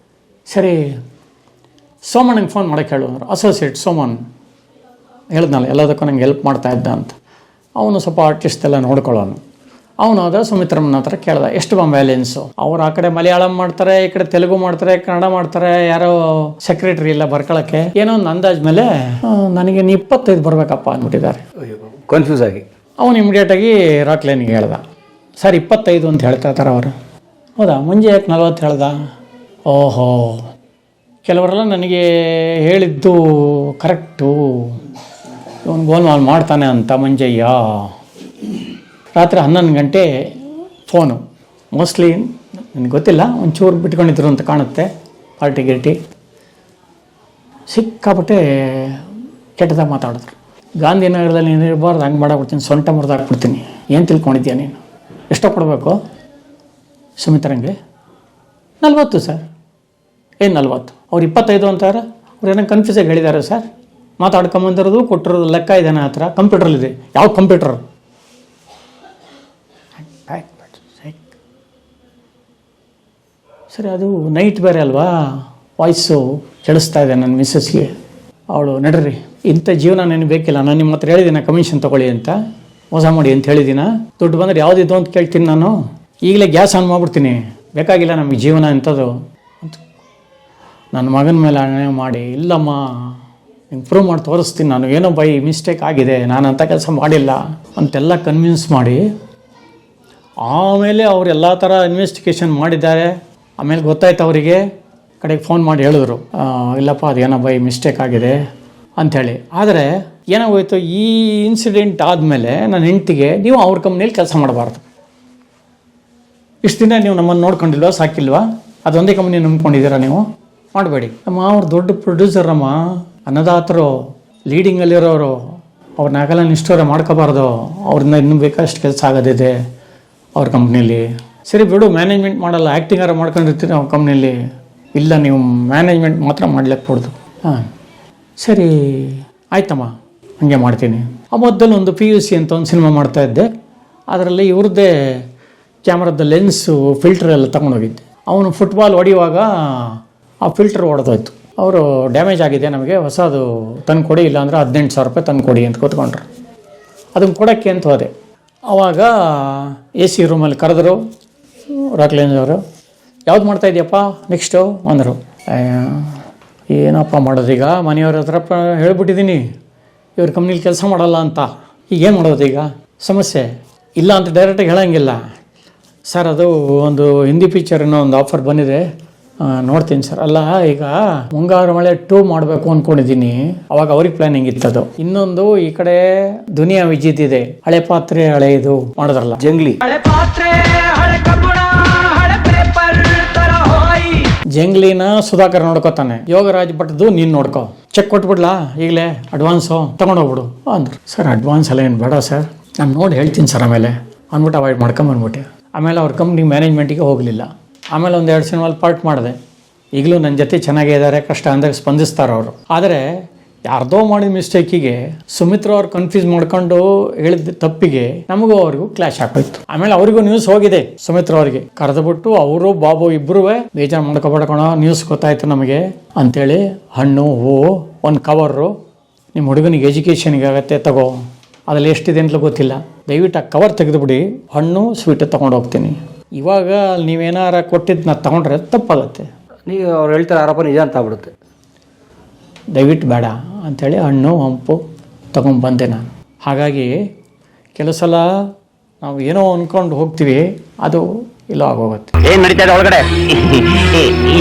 [SPEAKER 2] ಸರಿ ಸೋಮಣ್ಣಂಗೆ ಫೋನ್ ಮಾಡೋಕ್ಕೆ ಹೇಳು ಅಂದರು. ಅಸೋಸಿಯೇಟ್ ಸೋಮನ್ ಹೇಳಿದ್ನಲ್ಲ ಎಲ್ಲದಕ್ಕೂ ನಂಗೆ ಹೆಲ್ಪ್ ಮಾಡ್ತಾ ಇದ್ದ ಅಂತ. ಅವನು ಸ್ವಲ್ಪ ಆರ್ಟಿಸ್ಟ್ ಎಲ್ಲ ನೋಡ್ಕೊಳ್ಳೋನು. ಅವನು ಅದ ಸುಮಿತ್ರಮ್ಮನ ಹತ್ರ ಕೇಳ್ದ, ಎಷ್ಟು ಬ್ಯಾಲೆನ್ಸು? ಅವ್ರು ಆ ಕಡೆ ಮಲಯಾಳಂ ಮಾಡ್ತಾರೆ, ಈ ಕಡೆ ತೆಲುಗು ಮಾಡ್ತಾರೆ, ಕನ್ನಡ ಮಾಡ್ತಾರೆ, ಯಾರೋ ಸೆಕ್ರೆಟರಿ ಇಲ್ಲ ಬರ್ಕೊಳ್ಳೋಕ್ಕೆ. ಏನೋ ಒಂದು ಅಂದಾಜ್ ಮೇಲೆ ನನಗೆ 25 ಬರಬೇಕಪ್ಪ ಅಂದ್ಬಿಟ್ಟಿದ್ದಾರೆ.
[SPEAKER 3] ಕನ್ಫ್ಯೂಸ್ ಆಗಿ
[SPEAKER 2] ಅವನು ಇಮಿಡಿಯೇಟಾಗಿ ರಾಕ್ಲೈನಿಗೆ ಹೇಳ್ದ, ಸರ್ 25 ಅಂತ ಹೇಳ್ತಾ ಇದ್ದಾರೆ ಅವರು. ಹೌದಾ, ಮುಂಜೆ ಯಾಕೆ 40 ಹೇಳ್ದ? ಓಹೋ, ಕೆಲವರೆಲ್ಲ ನನಗೆ ಹೇಳಿದ್ದು ಕರೆಕ್ಟು, ಇವನು ಗೋಲ್ಮಾಲ್ ಮಾಡ್ತಾನೆ ಅಂತ ಮಂಜಯ್ಯ. ರಾತ್ರಿ 11 ಗಂಟೆ ಫೋನು. ಮೋಸ್ಟ್ಲಿ ನನಗೆ ಗೊತ್ತಿಲ್ಲ, ಒಂಚೂರು ಬಿಟ್ಕೊಂಡಿದ್ರು ಅಂತ ಕಾಣುತ್ತೆ. ಪಾರ್ಟಿ ಗಿರ್ಟಿ ಸಿಕ್ಕಾಪಟ್ಟೆ ಕೆಟ್ಟದಾಗ ಮಾತಾಡಿದ್ರು. ಗಾಂಧಿನಗರದಲ್ಲಿ ನೀನು ಇರಬಾರ್ದು, ಹಂಗೆ ಮಾಡಾಕ್ಬಿಡ್ತೀನಿ, ಸೊಂಟ ಮುರಿದಾಕ್ಬಿಡ್ತೀನಿ. ಏನು ತಿಳ್ಕೊಂಡಿದ್ಯಾ ನೀನು? ಎಷ್ಟೋ ಕೊಡಬೇಕು ಸುಮಿತ್ರಂಗೆ? 40 ಸರ್. ಏನು 40? ಅವ್ರು 25 ಅಂತಾರೆ. ಅವ್ರು ಏನೋ ಕನ್ಫ್ಯೂಸಾಗಿ ಹೇಳಿದ್ದಾರೆ ಸರ್. ಮಾತಾಡ್ಕೊಂಬಂದಿರೋದು ಕೊಟ್ಟಿರೋದು ಲೆಕ್ಕ ಇದೆ ನನ್ನ ಹತ್ರ, ಕಂಪ್ಯೂಟ್ರಲ್ಲಿದೆ. ಯಾವ ಕಂಪ್ಯೂಟರ್? ಸರಿ, ಅದು ನೈಟ್ ಬೇರೆ ಅಲ್ವಾ, ವಾಯ್ಸು ಕೇಳಿಸ್ತಾ ಇದೆ ನನ್ನ ಮಿಸ್ಸಸ್ಗೆ. ಅವಳು ನಡ್ರಿ, ಇಂಥ ಜೀವನ ನನಗೆ ಬೇಕಿಲ್ಲ, ನಾನು ನಿಮ್ಮ ಹತ್ರ ಹೇಳಿದ್ದೀನ ಕಮಿಷನ್ ತೊಗೊಳ್ಳಿ ಅಂತ, ಮೋಸ ಮಾಡಿ ಅಂತ ಹೇಳಿದ್ದೀನ. ದುಡ್ಡು ಬಂದರೆ ಯಾವುದಿದ್ದು ಅಂತ ಕೇಳ್ತೀನಿ ನಾನು, ಈಗಲೇ ಗ್ಯಾಸ್ ಆನ್ ಮಾಡಿಬಿಡ್ತೀನಿ, ಬೇಕಾಗಿಲ್ಲ ನಮಗೆ ಜೀವನ ಎಂಥದ್ದು ಅಂತ ನನ್ನ ಮಗನ ಮೇಲೆ ಹಣೆ ಮಾಡಿ, ಇಲ್ಲಮ್ಮ ಇಂಪ್ರೂವ್ ಮಾಡಿ ತೋರಿಸ್ತೀನಿ, ನಾನು ಏನೋ ಬೈ ಮಿಸ್ಟೇಕ್ ಆಗಿದೆ, ನಾನು ಅಂಥ ಕೆಲಸ ಮಾಡಿಲ್ಲ ಅಂತೆಲ್ಲ ಕನ್ವಿನ್ಸ್ ಮಾಡಿ, ಆಮೇಲೆ ಅವ್ರು ಎಲ್ಲ ಥರ ಇನ್ವೆಸ್ಟಿಗೇಷನ್ ಮಾಡಿದ್ದಾರೆ. ಆಮೇಲೆ ಗೊತ್ತಾಯ್ತು ಅವರಿಗೆ, ಕಡೆಗೆ ಫೋನ್ ಮಾಡಿ ಹೇಳಿದ್ರು, ಇಲ್ಲಪ್ಪ ಅದೇನೋ ಬೈ ಮಿಸ್ಟೇಕ್ ಆಗಿದೆ ಅಂಥೇಳಿ. ಆದರೆ ಏನಾಗೋಯ್ತು, ಈ ಇನ್ಸಿಡೆಂಟ್ ಆದಮೇಲೆ ನನ್ನ ಹೆಂಡತಿಗೆ, ನೀವು ಅವ್ರ ಕಂಪ್ನಿಯಲ್ಲಿ ಕೆಲಸ ಮಾಡಬಾರ್ದು, ಇಷ್ಟು ದಿನ ನೀವು ನಮ್ಮನ್ನು ನೋಡ್ಕೊಂಡಿಲ್ವಾ, ಸಾಕಿಲ್ವಾ, ಅದೊಂದೇ ಕಂಪ್ನಿ ನಂಬ್ಕೊಂಡಿದ್ದೀರಾ ನೀವು, ಮಾಡಬೇಡಿ. ಅಮ್ಮ ಅವ್ರು ದೊಡ್ಡ ಪ್ರೊಡ್ಯೂಸರಮ್ಮ, ಅನ್ನದಾತರು, ಲೀಡಿಂಗಲ್ಲಿರೋರು, ಅವ್ರನ್ನಾಗೆಲ್ಲ ನಿಷ್ಠೂರ ಮಾಡ್ಕೋಬಾರ್ದು, ಅವ್ರನ್ನ ಇನ್ನೂ ಬೇಕಷ್ಟು ಕೆಲಸ ಆಗೋದಿದೆ ಅವ್ರ ಕಂಪ್ನೀಲಿ. ಸರಿ ಬಿಡು, ಮ್ಯಾನೇಜ್ಮೆಂಟ್ ಮಾಡಲ್ಲ, ಆ್ಯಕ್ಟಿಂಗಾರ ಮಾಡ್ಕೊಂಡಿರ್ತೀನಿ ಅವ್ರ ಕಂಪ್ನೀಲಿ. ಇಲ್ಲ, ನೀವು ಮ್ಯಾನೇಜ್ಮೆಂಟ್ ಮಾತ್ರ ಮಾಡ್ಲಿಕ್ಕೊಡ್ದು. ಹಾಂ ಸರಿ ಆಯ್ತಮ್ಮ, ಹಾಗೆ ಮಾಡ್ತೀನಿ. ಆ ಮೊದಲು ಒಂದು PUC ಅಂತ ಒಂದು ಸಿನಿಮಾ ಮಾಡ್ತಾಯಿದ್ದೆ, ಅದರಲ್ಲಿ ಇವ್ರದ್ದೇ ಕ್ಯಾಮ್ರಾದ ಲೆನ್ಸು ಫಿಲ್ಟ್ರ್ ಎಲ್ಲ ತೊಗೊಂಡೋಗಿದ್ದೆ. ಅವನು ಫುಟ್ಬಾಲ್ ಹೊಡೆಯುವಾಗ ಆ ಫಿಲ್ಟ್ರ್ ಹೊಡೆದೋಯ್ತು. ಅವರು ಡ್ಯಾಮೇಜ್ ಆಗಿದೆ, ನಮಗೆ ಹೊಸದು ತಂದು ಕೊಡಿ, ಇಲ್ಲಾಂದರೆ 18,000 ರೂಪಾಯಿ ತಂದು ಕೊಡಿ ಅಂತ ಕೂತ್ಕೊಂಡ್ರು. ಅದನ್ನು ಕೊಡೋಕ್ಕೆ ಅಂತ ಹೋದೆ. ಆವಾಗ AC ರೂಮಲ್ಲಿ ಕರೆದ್ರು ರಾಕ್ಲೈನ್ಸ್ ಅವರು, ಯಾವ್ದು ಮಾಡ್ತಾಯಿದ್ಯಪ್ಪ ನೆಕ್ಸ್ಟು ಅಂದರು. ಏನಪ್ಪ ಮಾಡೋದೀಗ, ಮನೆಯವ್ರ ಹತ್ರ ಹೇಳ್ಬಿಟ್ಟಿದ್ದೀನಿ ಇವ್ರ ಕಂಪ್ನೀಲಿ ಕೆಲಸ ಮಾಡಲ್ಲ ಅಂತ, ಈಗೇನು ಮಾಡೋದು ಈಗ? ಸಮಸ್ಯೆ ಇಲ್ಲ ಅಂತ ಡೈರೆಕ್ಟಾಗಿ ಹೇಳೋಂಗಿಲ್ಲ. ಸರ್ ಅದು ಒಂದು ಹಿಂದಿ ಪಿಕ್ಚರಿನ ಒಂದು ಆಫರ್ ಬಂದಿದೆ, ನೋಡ್ತೀನಿ ಸರ್. ಅಲ್ಲ, ಈಗ ಮುಂಗಾರು ಮಳೆ 2 ಮಾಡಬೇಕು ಅಂದ್ಕೊಂಡಿದ್ದೀನಿ, ಅವಾಗ ಅವ್ರಿಗೆ ಪ್ಲಾನಿಂಗ್ ಇತ್ತದು. ಇನ್ನೊಂದು ಈ ಕಡೆ ದುನಿಯಾ ವಿಜಿತ್ ಇದೆ, ಹಳೆ ಪಾತ್ರೆ ಹಳೆ ಇದು ಮಾಡಿದ್ರಲ್ಲ,
[SPEAKER 3] ಜಂಗ್ಲಿ.
[SPEAKER 2] ಜಂಗ್ಲಿನ ಸುಧಾಕರ್ ನೋಡ್ಕೋತಾನೆ, ಯೋಗರಾಜ್ ಭಟ್ದು ನೀನು ನೋಡ್ಕೋ, ಚೆಕ್ ಕೊಟ್ಬಿಡ್ಲಾ ಈಗಲೇ ಅಡ್ವಾನ್ಸು ತೊಗೊಂಡೋಗ್ಬಿಡು ಅಂದರು. ಸರ್ ಅಡ್ವಾನ್ಸ್ ಎಲ್ಲ ಏನು ಬೇಡ ಸರ್, ನಾನು ನೋಡಿ ಹೇಳ್ತೀನಿ ಸರ್ ಆಮೇಲೆ ಅಂದ್ಬಿಟ್ಟು ಅವಾಯ್ಡ್ ಮಾಡ್ಕೊಂಬಂದ್ಬಿಟ್ಟೆ. ಆಮೇಲೆ ಅವ್ರ ಕಂಪ್ನಿ ಮ್ಯಾನೇಜ್ಮೆಂಟಿಗೆ ಹೋಗಲಿಲ್ಲ. ಆಮೇಲೆ 1-2 ಸಿನಿಮಾಲ್ಲಿ ಪಾರ್ಟ್ ಮಾಡಿದೆ. ಈಗಲೂ ನನ್ನ ಜೊತೆ ಚೆನ್ನಾಗೇ ಇದ್ದಾರೆ, ಕಷ್ಟ ಅಂದಾಗ ಸ್ಪಂದಿಸ್ತಾರೆ ಅವರು. ಆದರೆ ಯಾರ್ದೋ ಮಾಡಿದ ಮಿಸ್ಟೇಕಿಗೆ ಸುಮಿತ್ರ ಅವ್ರು ಕನ್ಫ್ಯೂಸ್ ಮಾಡ್ಕೊಂಡು ಹೇಳಿದ ತಪ್ಪಿಗೆ ನಮಗೂ ಅವ್ರಿಗೂ ಕ್ಲಾಶ್ ಹಾಕೋಯ್ತು. ಆಮೇಲೆ ಅವ್ರಿಗೂ ನ್ಯೂಸ್ ಹೋಗಿದೆ, ಸುಮಿತ್ರ ಅವ್ರಿಗೆ ಕರೆದುಬಿಟ್ಟು ಅವರು ಬಾಬು ಇಬ್ಬರೂ ಬೇಜಾರು ಮಾಡ್ಕೊಬೇಡಕೋಣ, ನ್ಯೂಸ್ ಗೊತ್ತಾಯ್ತು ನಮಗೆ ಅಂತೇಳಿ, ಹಣ್ಣು ಹೂವು ಒಂದು ಕವರು, ನಿಮ್ಮ ಹುಡುಗನಿಗೆ ಎಜುಕೇಷನ್ಗೆ ಆಗತ್ತೆ ತಗೋ, ಅದ್ರಲ್ಲಿ ಎಷ್ಟಿದೆ ಅಂತಲೂ ಗೊತ್ತಿಲ್ಲ, ದಯವಿಟ್ಟು ಆ ಕವರ್ ತೆಗೆದುಬಿಡಿ, ಹಣ್ಣು ಸ್ವೀಟು ತೊಗೊಂಡು ಹೋಗ್ತೀನಿ. ಇವಾಗ ನೀವೇನಾರ ಕೊಟ್ಟಿದ್ದನ್ನ ತೊಗೊಂಡ್ರೆ ತಪ್ಪಾಗತ್ತೆ,
[SPEAKER 3] ನೀವು ಅವ್ರು ಹೇಳ್ತಾರೆ ಆರೋಪ ನಿಜ ಅಂತ ಆಗ್ಬಿಡುತ್ತೆ.
[SPEAKER 2] ದಯವಿಟ್ಟು ಬೇಡ ಅಂಥೇಳಿ ಹಣ್ಣು ಹಂಪು ತೊಗೊಂಡ್ಬಂದೆ ನಾನು. ಹಾಗಾಗಿ ಕೆಲವು ಸಲ ನಾವು ಏನೋ ಅಂದ್ಕೊಂಡು ಹೋಗ್ತೀವಿ, ಅದು ಇಲ್ಲ ಆಗೋಗುತ್ತೆ.
[SPEAKER 5] ಏನ್ ನಡೀತಾ ಇದೆ ಒಳಗಡೆ?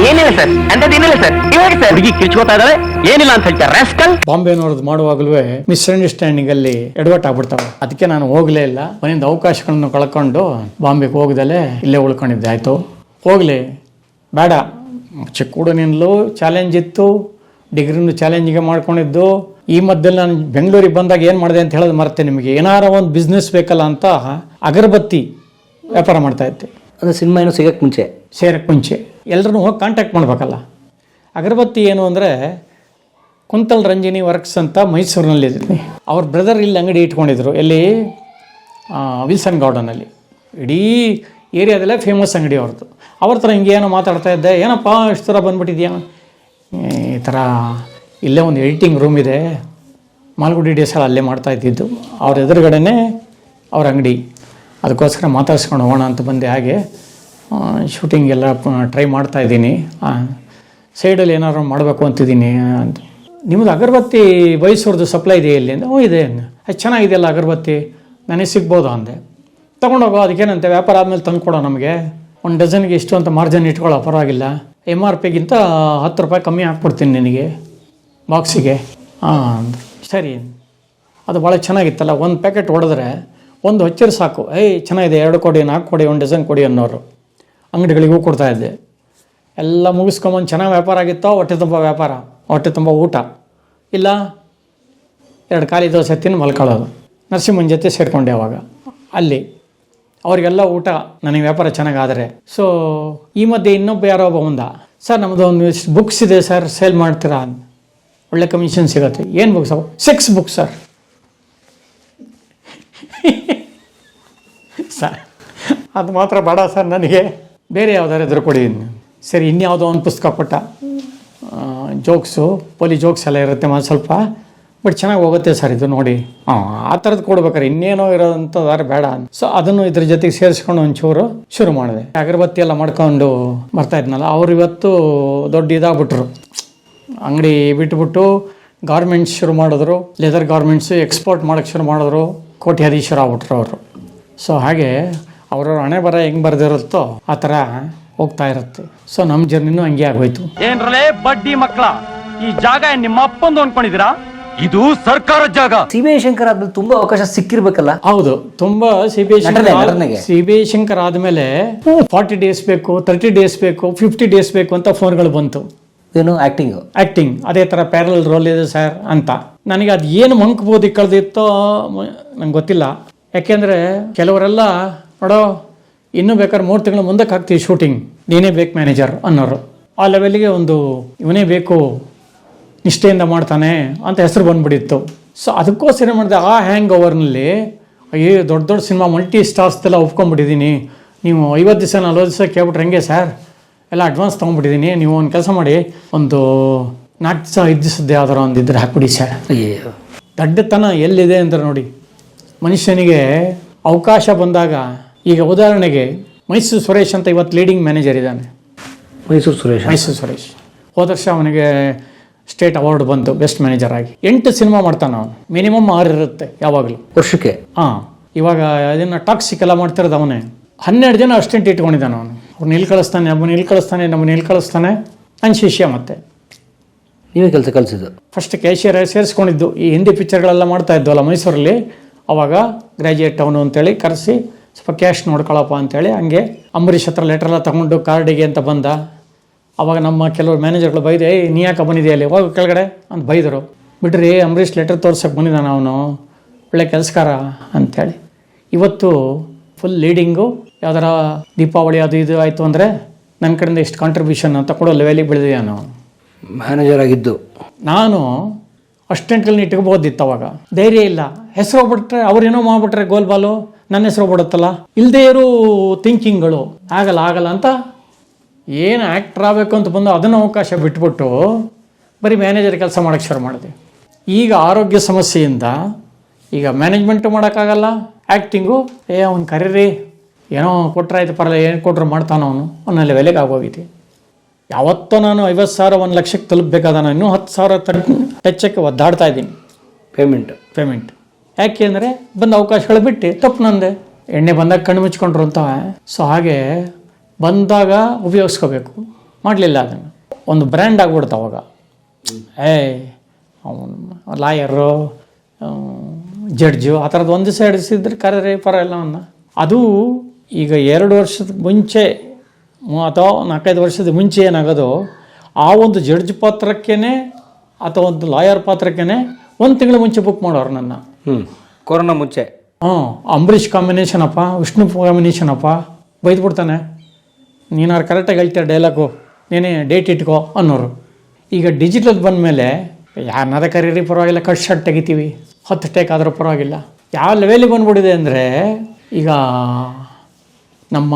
[SPEAKER 5] ಏನಿಲ್ಲ ಸರ್, ಅಂತದೇನಿಲ್ಲ ಸರ್. ಇವಾಗ ಸರ್ ಹುಡುಗಿ ಕಿರ್ಚ್ಕೋತಾ ಇದಾರೆ, ಏನಿಲ್ಲ ಅಂತ ಹೇಳ್ತಾರೆ ರಾಸ್ಕಲ್.
[SPEAKER 2] ಬಾಂಬೆನವ್ರದ್ದು ಮಾಡುವಾಗಲೂ ಮಿಸ್ಅಂಡರ್ಸ್ಟ್ಯಾಂಡಿಂಗ್ ಅಲ್ಲಿ ಎಡವಟ್ ಆಗ್ಬಿಡ್ತಾವೆ. ಅದಕ್ಕೆ ನಾನು ಹೋಗಲೇ ಇಲ್ಲ, ಮನೆಯಿಂದ ಅವಕಾಶಗಳನ್ನು ಕಳ್ಕೊಂಡು ಬಾಂಬೆಗೆ ಹೋಗದಲ್ಲೇ ಇಲ್ಲೇ ಉಳ್ಕೊಂಡಿದ್ದೆ. ಆಯಿತು ಹೋಗಲಿ ಬೇಡ, ಚಿಕ್ಕ ಹುಡುಗನಿಂದಲೂ ಚಾಲೆಂಜ್ ಇತ್ತು, ಡಿಗ್ರಿನೂ ಚಾಲೆಂಜಿಗೆ ಮಾಡ್ಕೊಂಡಿದ್ದು, ಈ ಮಧ್ಯದಲ್ಲಿ ನಾನು ಬೆಂಗಳೂರಿಗೆ ಬಂದಾಗ ಏನು ಮಾಡಿದೆ ಅಂತ ಹೇಳೋದು ಮರ್ತೆ ನಿಮಗೆ. ಏನಾರ ಒಂದು ಬಿಸ್ನೆಸ್ ಬೇಕಲ್ಲ ಅಂತ ಅಗರಬತ್ತಿ ವ್ಯಾಪಾರ ಮಾಡ್ತಾಯಿದ್ದೆ.
[SPEAKER 3] ಅಂದರೆ ಸಿನಿಮಾ ಏನೋ ಸಿಗೋಕ್ಕೆ ಮುಂಚೆ,
[SPEAKER 2] ಸೇರಕ್ಕೆ ಮುಂಚೆ ಎಲ್ಲರೂ ಹೋಗಿ ಕಾಂಟ್ಯಾಕ್ಟ್ ಮಾಡಬೇಕಲ್ಲ. ಅಗರಬತ್ತಿ ಏನು ಅಂದರೆ ಕುಂತಲ್ ರಂಜಿನಿ ವರ್ಕ್ಸ್ ಅಂತ ಮೈಸೂರಿನಲ್ಲಿದ್ದೀನಿ. ಅವ್ರ ಬ್ರದರ್ ಇಲ್ಲಿ ಅಂಗಡಿ ಇಟ್ಕೊಂಡಿದ್ರು, ಎಲ್ಲಿ ವಿಲ್ಸನ್ ಗಾರ್ಡನಲ್ಲಿ. ಇಡೀ ಏರಿಯಾದಲ್ಲೇ ಫೇಮಸ್ ಅಂಗಡಿ ಅವ್ರದ್ದು. ಅವ್ರ ಥರ ಹಿಂಗೆ ಏನೋ ಮಾತಾಡ್ತಾ ಇದ್ದೆ, ಏನಪ್ಪ ಇಷ್ಟು ಥರ ಬಂದುಬಿಟ್ಟಿದ್ಯಾ, ಈ ಥರ ಇಲ್ಲೇ ಒಂದು ಎಡಿಟಿಂಗ್ ರೂಮ್ ಇದೆ, ಮಾಲ್ಗುಡಿ ಡೇಸಲ್ಲಿ ಅಲ್ಲೇ ಮಾಡ್ತಾ ಇದ್ದಿದ್ದು. ಅವ್ರ ಎದುರುಗಡೆನೇ ಅವ್ರ ಅಂಗಡಿ. ಅದಕ್ಕೋಸ್ಕರ ಮಾತಾಡ್ಸ್ಕೊಂಡು ಹೋಗೋಣ ಅಂತ ಬಂದೆ. ಹಾಗೆ ಶೂಟಿಂಗ್ ಎಲ್ಲ ಟ್ರೈ ಮಾಡ್ತಾಯಿದ್ದೀನಿ. ಸೈಡಲ್ಲಿ ಏನಾದ್ರು ಮಾಡಬೇಕು ಅಂತಿದ್ದೀನಿ ಅಂತ. ನಿಮ್ಮದು ಅಗರಬತ್ತಿ ಮೈಸೂರ್ದು ಸಪ್ಲೈ ಇದೆ ಇಲ್ಲಿ ಅಂದೆ. ಇದೆ, ಅದು ಚೆನ್ನಾಗಿದೆಯಲ್ಲ ಅಗರಬತ್ತಿ, ನನಗೆ ಸಿಗ್ಬೋದು ಅಂದೆ. ತೊಗೊಂಡೋಗೋ, ಅದಕ್ಕೇನಂತೆ ವ್ಯಾಪಾರ ಆದಮೇಲೆ ತಂದು ಕೊಡೋ, ನಮಗೆ 1 ಡಜನ್ಗೆ ಇಷ್ಟು ಅಂತ ಮಾರ್ಜಿನ್ ಇಟ್ಕೊಳ್ಳೋ, ಪರವಾಗಿಲ್ಲ, MRP ಗಿಂತ 10 ರೂಪಾಯಿ ಕಮ್ಮಿ ಹಾಕ್ಬಿಡ್ತೀನಿ ನಿನಗೆ ಬಾಕ್ಸಿಗೆ. ಅಂದೆ. ಸರಿ. ಅದು ಭಾಳ ಚೆನ್ನಾಗಿತ್ತಲ್ಲ, ಒಂದು ಪ್ಯಾಕೆಟ್ ಹೊಡೆದ್ರೆ ಒಂದು ಹಚ್ಚಿರು ಸಾಕು, ಚೆನ್ನಾಗಿದೆ, 2 ಕೊಡಿ, 4 ಕೊಡಿ, 1 ಡಜನ್ ಕೊಡಿ ಅನ್ನೋರು. ಅಂಗಡಿಗಳಿಗೂ ಕೊಡ್ತಾಯಿದ್ದೆ. ಎಲ್ಲ ಮುಗಿಸ್ಕೊಂಬಂದು ಚೆನ್ನಾಗಿ ವ್ಯಾಪಾರ ಆಗಿತ್ತೋ, ಹೊಟ್ಟೆ ತುಂಬ ವ್ಯಾಪಾರ, ಹೊಟ್ಟೆ ತುಂಬ ಊಟ ಇಲ್ಲ, 2 ಖಾಲಿ ದೋಸೆ ತಿಂದು ಮಲ್ಕೊಳ್ಳೋದು. ನರಸಿಂಹನ ಜೊತೆ ಸೇರಿಕೊಂಡೆ ಅವಾಗ. ಅಲ್ಲಿ ಅವರಿಗೆಲ್ಲ ಊಟ, ನನಗೆ ವ್ಯಾಪಾರ ಚೆನ್ನಾಗಾದರೆ. ಸೊ ಈ ಮಧ್ಯೆ ಇನ್ನೊಬ್ಬ ಯಾರೋ ಒಬ್ಬ ಬಂದ, ಸರ್ ನಮ್ಮದು ಒಂದು ಬುಕ್ಸ್ ಇದೆ ಸರ್, ಸೇಲ್ ಮಾಡ್ತೀರಾ? ಒಳ್ಳೆ ಕಮಿಷನ್ ಸಿಗುತ್ತೆ. ಏನು ಬುಕ್ಸ್? 6 books sir. ಸರ್ ಅದು ಮಾತ್ರ ಬೇಡ ಸರ್, ನನಗೆ ಬೇರೆ ಯಾವ್ದಾರು ಎದುರು ಕೊಡಿ. ಸರಿ, ಇನ್ಯಾವುದೋ ಒಂದು ಪುಸ್ತಕ ಕೊಟ್ಟ, ಜೋಕ್ಸು, ಪೋಲಿ ಜೋಕ್ಸ್ ಎಲ್ಲ ಇರುತ್ತೆ ಸ್ವಲ್ಪ, ಬಟ್ ಚೆನ್ನಾಗಿ ಹೋಗುತ್ತೆ ಸರ್ ಇದು ನೋಡಿ. ಆ ಥರದ್ದು ಕೊಡ್ಬೇಕಾರೆ ಇನ್ನೇನೋ ಇರೋದಂಥದ್ದಾದ್ರೆ ಬೇಡ. ಸೊ ಅದನ್ನು ಇದ್ರ ಜೊತೆಗೆ ಸೇರಿಸ್ಕೊಂಡು ಒಂಚೂರು ಶುರು ಮಾಡಿದೆ. ಅಗರಬತ್ತಿ ಎಲ್ಲ ಮಾಡ್ಕೊಂಡು ಬರ್ತಾಯಿದ್ನಲ್ಲ, ಅವ್ರು ಇವತ್ತು ದೊಡ್ಡ ಇದಾಗ್ಬಿಟ್ರು. ಅಂಗಡಿ ಬಿಟ್ಬಿಟ್ಟು ಗಾರ್ಮೆಂಟ್ಸ್ ಶುರು ಮಾಡಿದ್ರು, ಲೆದರ್ ಗಾರ್ಮೆಂಟ್ಸು ಎಕ್ಸ್ಪೋರ್ಟ್ ಮಾಡೋಕ್ಕೆ ಶುರು ಮಾಡಿದ್ರು, ಕೋಟ್ಯಾಧೀಶರು ಆಗ್ಬಿಟ್ರು ಅವರು. ಸೊ ಹಾಗೆ ಅವ್ರವ್ರ ಹಣೆ ಬರ ಹೆಂಗೆ ಬರೆದಿರುತ್ತೋ ಆ ಥರ ಹೋಗ್ತಾ ಇರುತ್ತೆ. ಸೊ ನಮ್ಮ ಜರ್ನಿನೂ ಹಂಗೆ ಆಗೋಯ್ತು.
[SPEAKER 5] ಏನ್ರಲೇ ಬಡ್ಡಿ ಮಕ್ಕಳ, ಈ ಜಾಗ ನಿಮ್ಮ ಅಪ್ಪಂದು ಅನ್ಕೊಂಡಿದ್ದೀರಾ? ಇದು ಸರ್ಕಾರ ಜಾಗ.
[SPEAKER 3] CBI ಶಂಕರ್ ಆದ್ಮೇಲೆ ತುಂಬಾ ಅವಕಾಶ ಸಿಕ್ಕಿರ್ಬೇಕಲ್ಲ?
[SPEAKER 2] ಹೌದು, ತುಂಬಾ. CBI ಶಂಕರ್ ಆದಮೇಲೆ 40 ಡೇಸ್ ಬೇಕು, 30 ಡೇಸ್ ಬೇಕು, 50 ಡೇಸ್ ಬೇಕು ಅಂತ ಫೋನ್ಗಳು ಬಂತು.
[SPEAKER 3] ಏನು ಆಕ್ಟಿಂಗ್
[SPEAKER 2] ಅದೇ ಥರ ಪ್ಯಾರಲ್ ರೋಲ್ ಇದೆ ಸರ್ ಅಂತ. ನನಗೆ ಅದು ಏನು ಮಂಕ್ಬೋದು ಕಳೆದಿತ್ತೋ ನಂಗೆ ಗೊತ್ತಿಲ್ಲ. ಯಾಕೆಂದರೆ ಕೆಲವರೆಲ್ಲ ನೋಡೋ, ಇನ್ನೂ ಬೇಕಾದ್ರೆ 3 ತಿಂಗಳು ಮುಂದಕ್ಕೆ ಹಾಕ್ತೀವಿ ಶೂಟಿಂಗ್, ನೀನೇ ಬೇಕು ಮ್ಯಾನೇಜರ್ ಅನ್ನೋರು. ಆ ಲೆವೆಲ್ಗೆ ಒಂದು ಇವನೇ ಬೇಕು, ನಿಷ್ಠೆಯಿಂದ ಮಾಡ್ತಾನೆ ಅಂತ ಹೆಸರು ಬಂದುಬಿಟ್ಟಿತ್ತು. ಸೊ ಅದಕ್ಕೋಸ್ಕರ ಮಾಡಿದೆ. ಆ ಹ್ಯಾಂಗ್ ಓವರ್ನಲ್ಲಿ ದೊಡ್ಡ ದೊಡ್ಡ ಸಿನಿಮಾ ಮಲ್ಟಿ ಸ್ಟಾರ್ಸ್ದೆಲ್ಲ ಒಪ್ಕೊಂಡ್ಬಿಟ್ಟಿದ್ದೀನಿ. ನೀವು 50 ದಿವಸ 40 ದಿವಸ ಕೇಳ್ಬಿಟ್ರೆ ಹೆಂಗೆ ಸರ್, ಎಲ್ಲ ಅಡ್ವಾನ್ಸ್ ತೊಗೊಂಡ್ಬಿಟ್ಟಿದ್ದೀನಿ, ನೀವು ಒಂದು ಕೆಲಸ ಮಾಡಿ, ಒಂದು 4 ದಿವಸ 5 ದಿವಸದ್ದು ಯಾವ್ದಾರು ಒಂದು ಇದ್ರೆ ಹಾಕ್ಬಿಡಿ ಸರ್. ದಡ್ಡತನ ಎಲ್ಲಿದೆ ಅಂದರೆ ನೋಡಿ, ಮನುಷ್ಯನಿಗೆ ಅವಕಾಶ ಬಂದಾಗ. ಈಗ ಉದಾಹರಣೆಗೆ ಮೈಸೂರು ಸುರೇಶ್ ಅಂತ ಇವತ್ತು ಲೀಡಿಂಗ್ ಮ್ಯಾನೇಜರ್ ಇದ್ದಾನೆ. ಮೈಸೂರು ಸುರೇಶ್ ಹೋದ ವರ್ಷ ಅವನಿಗೆ ಸ್ಟೇಟ್ ಅವಾರ್ಡ್ ಬಂತು ಬೆಸ್ಟ್ ಮ್ಯಾನೇಜರ್ ಆಗಿ. 8 ಸಿನಿಮಾ ಮಾಡ್ತಾನೆ ಅವನು, ಮಿನಿಮಮ್ 6 ಇರುತ್ತೆ ಯಾವಾಗಲೂ ವರ್ಷಕ್ಕೆ. ಇವಾಗ ಅದನ್ನು ಟಾಕ್ಸಿಕ್ ಎಲ್ಲ ಮಾಡ್ತಿರೋದು ಅವನೇ. 12 ಜನ ಅಸಿಸ್ಟೆಂಟ್ ಇಟ್ಕೊಂಡಿದ್ದಾನೆ ಅವನು. ಅವ್ರನ್ನ ಇಲ್ಲಿ ಕಳಿಸ್ತಾನೆ, ನಮ್ಮನ್ನ ಇಲ್ಲಿ ಕಳಿಸ್ತಾನೆ. ನನ್ನ ಶಿಷ್ಯ. ಮತ್ತೆ
[SPEAKER 3] ನೀವೇ ಕೆಲಸ ಕಲಿಸಿದ್ದು?
[SPEAKER 2] First cashier ಸೇರಿಸ್ಕೊಂಡಿದ್ದು. ಈ ಹಿಂದಿ ಪಿಕ್ಚರ್ಗಳೆಲ್ಲ ಮಾಡ್ತಾ ಇದ್ವಲ್ಲ ಮೈಸೂರಲ್ಲಿ, ಅವಾಗ ಗ್ರ್ಯಾಜುಯೇಟ್ ಅವನು ಅಂತೇಳಿ ಕರೆಸಿ ಸ್ವಲ್ಪ ಕ್ಯಾಶ್ ನೋಡ್ಕೊಳ್ಳಪ್ಪ ಅಂತೇಳಿ. ಹಂಗೆ ಅಂಬರೀಷ್ ಹತ್ರ ಲೆಟ್ರೆಲ್ಲ ತೊಗೊಂಡು ಕಾರ್ಡಿಗೆ ಅಂತ ಬಂದ. ಅವಾಗ ನಮ್ಮ ಕೆಲವರು ಮ್ಯಾನೇಜರ್ಗಳು ಬೈದೆ, ನೀ ಯಾಕೆ ಬಂದಿದೆಯಾ ಅಲ್ಲಿ, ಹೋಗಿ ಕೆಳಗಡೆ ಅಂತ ಬೈದರು. ಬಿಡ್ರಿ, ಅಂಬರೀಷ್ ಲೆಟರ್ ತೋರ್ಸಕ್ಕೆ ಬಂದಿದ್ದಾನೆ ಅವನು, ಒಳ್ಳೆ ಕೆಲಸಕಾರ ಅಂಥೇಳಿ. ಇವತ್ತು ಫುಲ್ ಲೀಡಿಂಗು. ಯಾವ್ದಾರ ದೀಪಾವಳಿ ಅದು ಇದು ಆಯಿತು ಅಂದರೆ ನನ್ನ ಕಡೆಯಿಂದ ಇಷ್ಟು ಕಾಂಟ್ರಿಬ್ಯೂಷನ್ ಅಂತ ಕೊಡೋ ಲೆವೆಲಿಗೆ ಬೆಳೆದಿದ್ದೆ ನಾನು.
[SPEAKER 3] ಮ್ಯಾನೇಜರ್ ಆಗಿದ್ದು
[SPEAKER 2] ನಾನು ಅಸಿಸ್ಟೆಂಟ್ಗಳನ್ನ ಇಟ್ಕೋಬೋದಿತ್ತು. ಅವಾಗ ಧೈರ್ಯ ಇಲ್ಲ. ಹೆಸರು ಹೋಗ್ಬಿಟ್ರೆ ಅವ್ರೇನೋ ಮಾಡಿಬಿಟ್ರೆ ಗೋಲ್ ಬಾಲು, ನನ್ನ ಹೆಸರು ಹೋಗ್ಬಿಡುತ್ತಲ್ಲ. ಇಲ್ಲದೇ ಇರೋ ಥಿಂಕಿಂಗ್ಗಳು. ಆಗಲ್ಲ ಅಂತ ಏನು ಆ್ಯಕ್ಟ್ರ್ ಆಗಬೇಕು ಅಂತ ಬಂದು ಅದನ್ನು ಅವಕಾಶ ಬಿಟ್ಬಿಟ್ಟು ಬರೀ ಮ್ಯಾನೇಜರ್ ಕೆಲಸ ಮಾಡೋಕ್ಕೆ ಶುರು ಮಾಡಿದೆ. ಈಗ ಆರೋಗ್ಯ ಸಮಸ್ಯೆಯಿಂದ ಈಗ ಮ್ಯಾನೇಜ್ಮೆಂಟು ಮಾಡೋಕ್ಕಾಗಲ್ಲ, ಆ್ಯಕ್ಟಿಂಗು ಅವ್ನು ಕರೀರಿ, ಏನೋ ಕೊಟ್ಟರಾಯ್ತು ಪರಲ್ಲ, ಏನು ಕೊಟ್ಟರು ಮಾಡ್ತಾನೋ ಅವನು ಅನ್ನೋ ಲೆವೆಲಿಗೆ ಆಗೋಗಿದೆ. ಯಾವತ್ತೋ ನಾನು 50,000 1 ಲಕ್ಷಕ್ಕೆ ತಲುಪಬೇಕಾದ ನಾನು ಇನ್ನೂ 10,000 ಟಚ್ಚಕ್ಕೆ ಒದ್ದಾಡ್ತಾ ಇದ್ದೀನಿ. ಪೇಮೆಂಟ್ ಯಾಕೆ ಅಂದರೆ ಬಂದ ಅವಕಾಶಗಳು ಬಿಟ್ಟು ತಪ್ಪು ನಂದೆ. ಎಣ್ಣೆ ಬಂದಾಗ ಕಣ್ಣು ಮುಚ್ಕೊಂಡ್ರು ಅಂತ. ಸೊ ಹಾಗೆ ಬಂದಾಗ ಉಪಯೋಗಿಸ್ಕೋಬೇಕು. ಮಾಡಲಿಲ್ಲ, ಅದನ್ನು ಒಂದು ಬ್ರ್ಯಾಂಡ್ ಆಗ್ಬಿಡ್ತು ಅವಾಗ. ಅವನು ಲಾಯರು, ಜಡ್ಜು ಆ ಥರದ್ದು 1 ದಿವಸ 2 ದಿವಸ ಇದ್ದರೆ ಕರೆದ್ರೆ ಪರವಾಗಿಲ್ಲ ಅವನ್ನ. ಅದು ಈಗ 2 ವರ್ಷದ ಮುಂಚೆ ಅಥವಾ 4-5 ವರ್ಷದ ಮುಂಚೆ ಏನಾಗೋದು, ಆ ಒಂದು ಜಡ್ಜ್ ಪಾತ್ರಕ್ಕೇ ಅಥವಾ ಒಂದು ಲಾಯರ್ ಪಾತ್ರಕ್ಕೇ 1 ತಿಂಗಳು ಮುಂಚೆ ಬುಕ್ ಮಾಡೋರು ನನ್ನ.
[SPEAKER 3] ಕೊರೋನಾ ಮುಂಚೆ.
[SPEAKER 2] ಅಂಬರೀಷ್ ಕಾಂಬಿನೇಷನ್ ಅಪ್ಪ, ವಿಷ್ಣು ಕಾಂಬಿನೇಷನ್ ಅಪ್ಪ, ಬೈದ್ಬಿಡ್ತಾನೆ. ನೀನಾರು ಕರೆಕ್ಟಾಗಿ ಹೇಳ್ತೀಯ ಡೈಲಾಗು, ನೀನೇ ಡೇಟ್ ಇಟ್ಕೋ ಅನ್ನೋರು. ಈಗ ಡಿಜಿಟಲ್ ಬಂದಮೇಲೆ ಯಾರನ್ನಾರ ಕರೀರಿ ಪರವಾಗಿಲ್ಲ, ಕಟ್ ಶಾಟ್ ತೆಗಿತೀವಿ, 10 ಟೇಕ್ ಆದರೂ ಪರವಾಗಿಲ್ಲ. ಯಾವ ಲೆವೆಲಿಗೆ ಬಂದ್ಬಿಟ್ಟಿದೆ ಅಂದರೆ ಈಗ ನಮ್ಮ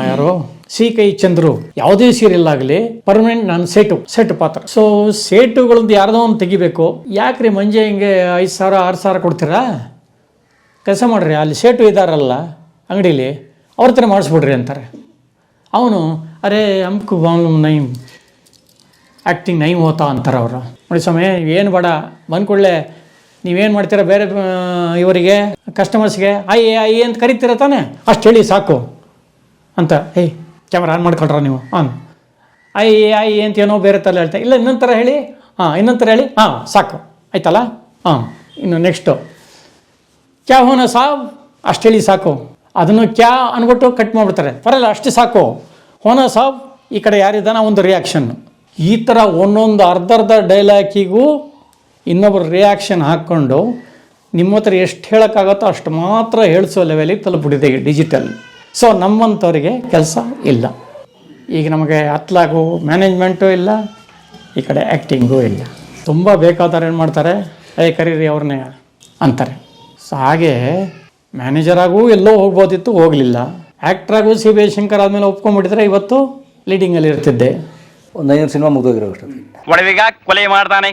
[SPEAKER 2] ಯಾರು ಸಿ ಕೈ ಚಂದ್ರು ಯಾವುದೇ ಸೀರಿಯಲ್ ಆಗಲಿ ಪರ್ಮನೆಂಟ್ ನಾನು ಸೇಟು ಪಾತ್ರ. ಸೊ ಸೇಟುಗಳದ್ದು ಯಾರ್ದೋ ಒಂದು ತೆಗಿಬೇಕು. ಯಾಕ್ರಿ ಮಂಜೆ ಹಿಂಗೆ 5,000 6,000 ಕೊಡ್ತೀರಾ? ಕೆಲಸ ಮಾಡಿರಿ, ಅಲ್ಲಿ ಸೇಟು ಇದ್ದಾರಲ್ಲ ಅಂಗಡೀಲಿ, ಅವ್ರ ಹತ್ರ ಮಾಡಿಸ್ಬಿಡ್ರಿ ಅಂತಾರೆ. ಅವನು ಅರೇ ಅಮ್ಕು ಬಾಂಗ್ಲಮ್ ನೈಮ್ ಆ್ಯಕ್ಟಿಂಗ್ ನೈಮ್ ಹೋತಾ ಅಂತಾರೆ ಅವರು. ನೋಡಿ ಸಮಯ ಏನು ಬೇಡ, ಬಂದ್ಕೊಳ್ಳೆ ನೀವೇನು ಮಾಡ್ತೀರಾ ಬೇರೆ ಇವರಿಗೆ ಕಸ್ಟಮರ್ಸ್ಗೆ ಐ ಅಂತ ಕರಿತೀರ ತಾನೆ, ಅಷ್ಟು ಹೇಳಿ ಸಾಕು ಅಂತ. ಕ್ಯಾಮ್ರಾ ಆನ್ ಮಾಡ್ಕೊಳ್ರ ನೀವು ಐ ಅಂತ ಏನೋ ಬೇರೆ ಥರ ಹೇಳ್ತಾ ಇಲ್ಲ, ಇನ್ನೊಂದು ಥರ ಹೇಳಿ, ಇನ್ನೊಂದು ಥರ ಹೇಳಿ, ಸಾಕು ಆಯ್ತಲ್ಲ. ಇನ್ನು ನೆಕ್ಸ್ಟು ಕ್ಯಾ ಹೋನ ಸಾಬ್ ಅಷ್ಟು ಹೇಳಿ ಸಾಕು. ಅದನ್ನು ಕ್ಯಾ ಅಂದ್ಬಿಟ್ಟು ಕಟ್ ಮಾಡಿಬಿಡ್ತಾರೆ, ಬರಲ್ಲ ಅಷ್ಟು ಸಾಕು. ಹೋನ ಸಾಬ್ ಈ ಕಡೆ ಯಾರಿದ್ದಾನ ಒಂದು ರಿಯಾಕ್ಷನ್ನು. ಈ ಥರ ಒಂದೊಂದು ಅರ್ಧ ಡೈಲಾಗಿಗೂ ಇನ್ನೊಬ್ಬರು ರಿಯಾಕ್ಷನ್ ಹಾಕ್ಕೊಂಡು ನಿಮ್ಮ ಹತ್ರ ಎಷ್ಟು ಹೇಳೋಕ್ಕಾಗತ್ತೋ ಅಷ್ಟು ಮಾತ್ರ ಹೇಳಿಸೋ ಲೆವೆಲಿಗೆ ತಲುಪಿಬಿಟ್ಟಿದೆ ಈಗ ಡಿಜಿಟಲ್. ಸೊ ನಮ್ಮಂಥವ್ರಿಗೆ ಕೆಲಸ ಇಲ್ಲ. ಈಗ ನಮಗೆ ಅತ್ಲಾಗು ಮ್ಯಾನೇಜ್ಮೆಂಟು ಇಲ್ಲ, ಈ ಕಡೆ ಆ್ಯಕ್ಟಿಂಗೂ ಇಲ್ಲ. ತುಂಬ ಬೇಕಾದವ್ರು ಏನು ಮಾಡ್ತಾರೆ, ಕರೀರಿ ಅವ್ರನ್ನೇ ಅಂತಾರೆ. ಸೊ ಹಾಗೆ ಮ್ಯಾನೇಜರಾಗೂ ಎಲ್ಲೋ ಹೋಗ್ಬೋದಿತ್ತು, ಹೋಗಲಿಲ್ಲ. ಆ್ಯಕ್ಟ್ರಾಗೂ ಸಿ ಬಿ ಶಂಕರ್ ಆದಮೇಲೆ ಒಪ್ಕೊಂಡ್ಬಿಟ್ಟಿದ್ರೆ ಇವತ್ತು ಲೀಡಿಂಗಲ್ಲಿ ಇರ್ತಿದ್ದೆ.
[SPEAKER 3] ಒಂದು 5 ಸಿನಿಮಾ ಮುಗಿದೋಗಿರೋ ಅಷ್ಟು.
[SPEAKER 5] ಒಡವೆಗಾಗಿ ಕೊಲೆ ಮಾಡ್ತಾನೆ,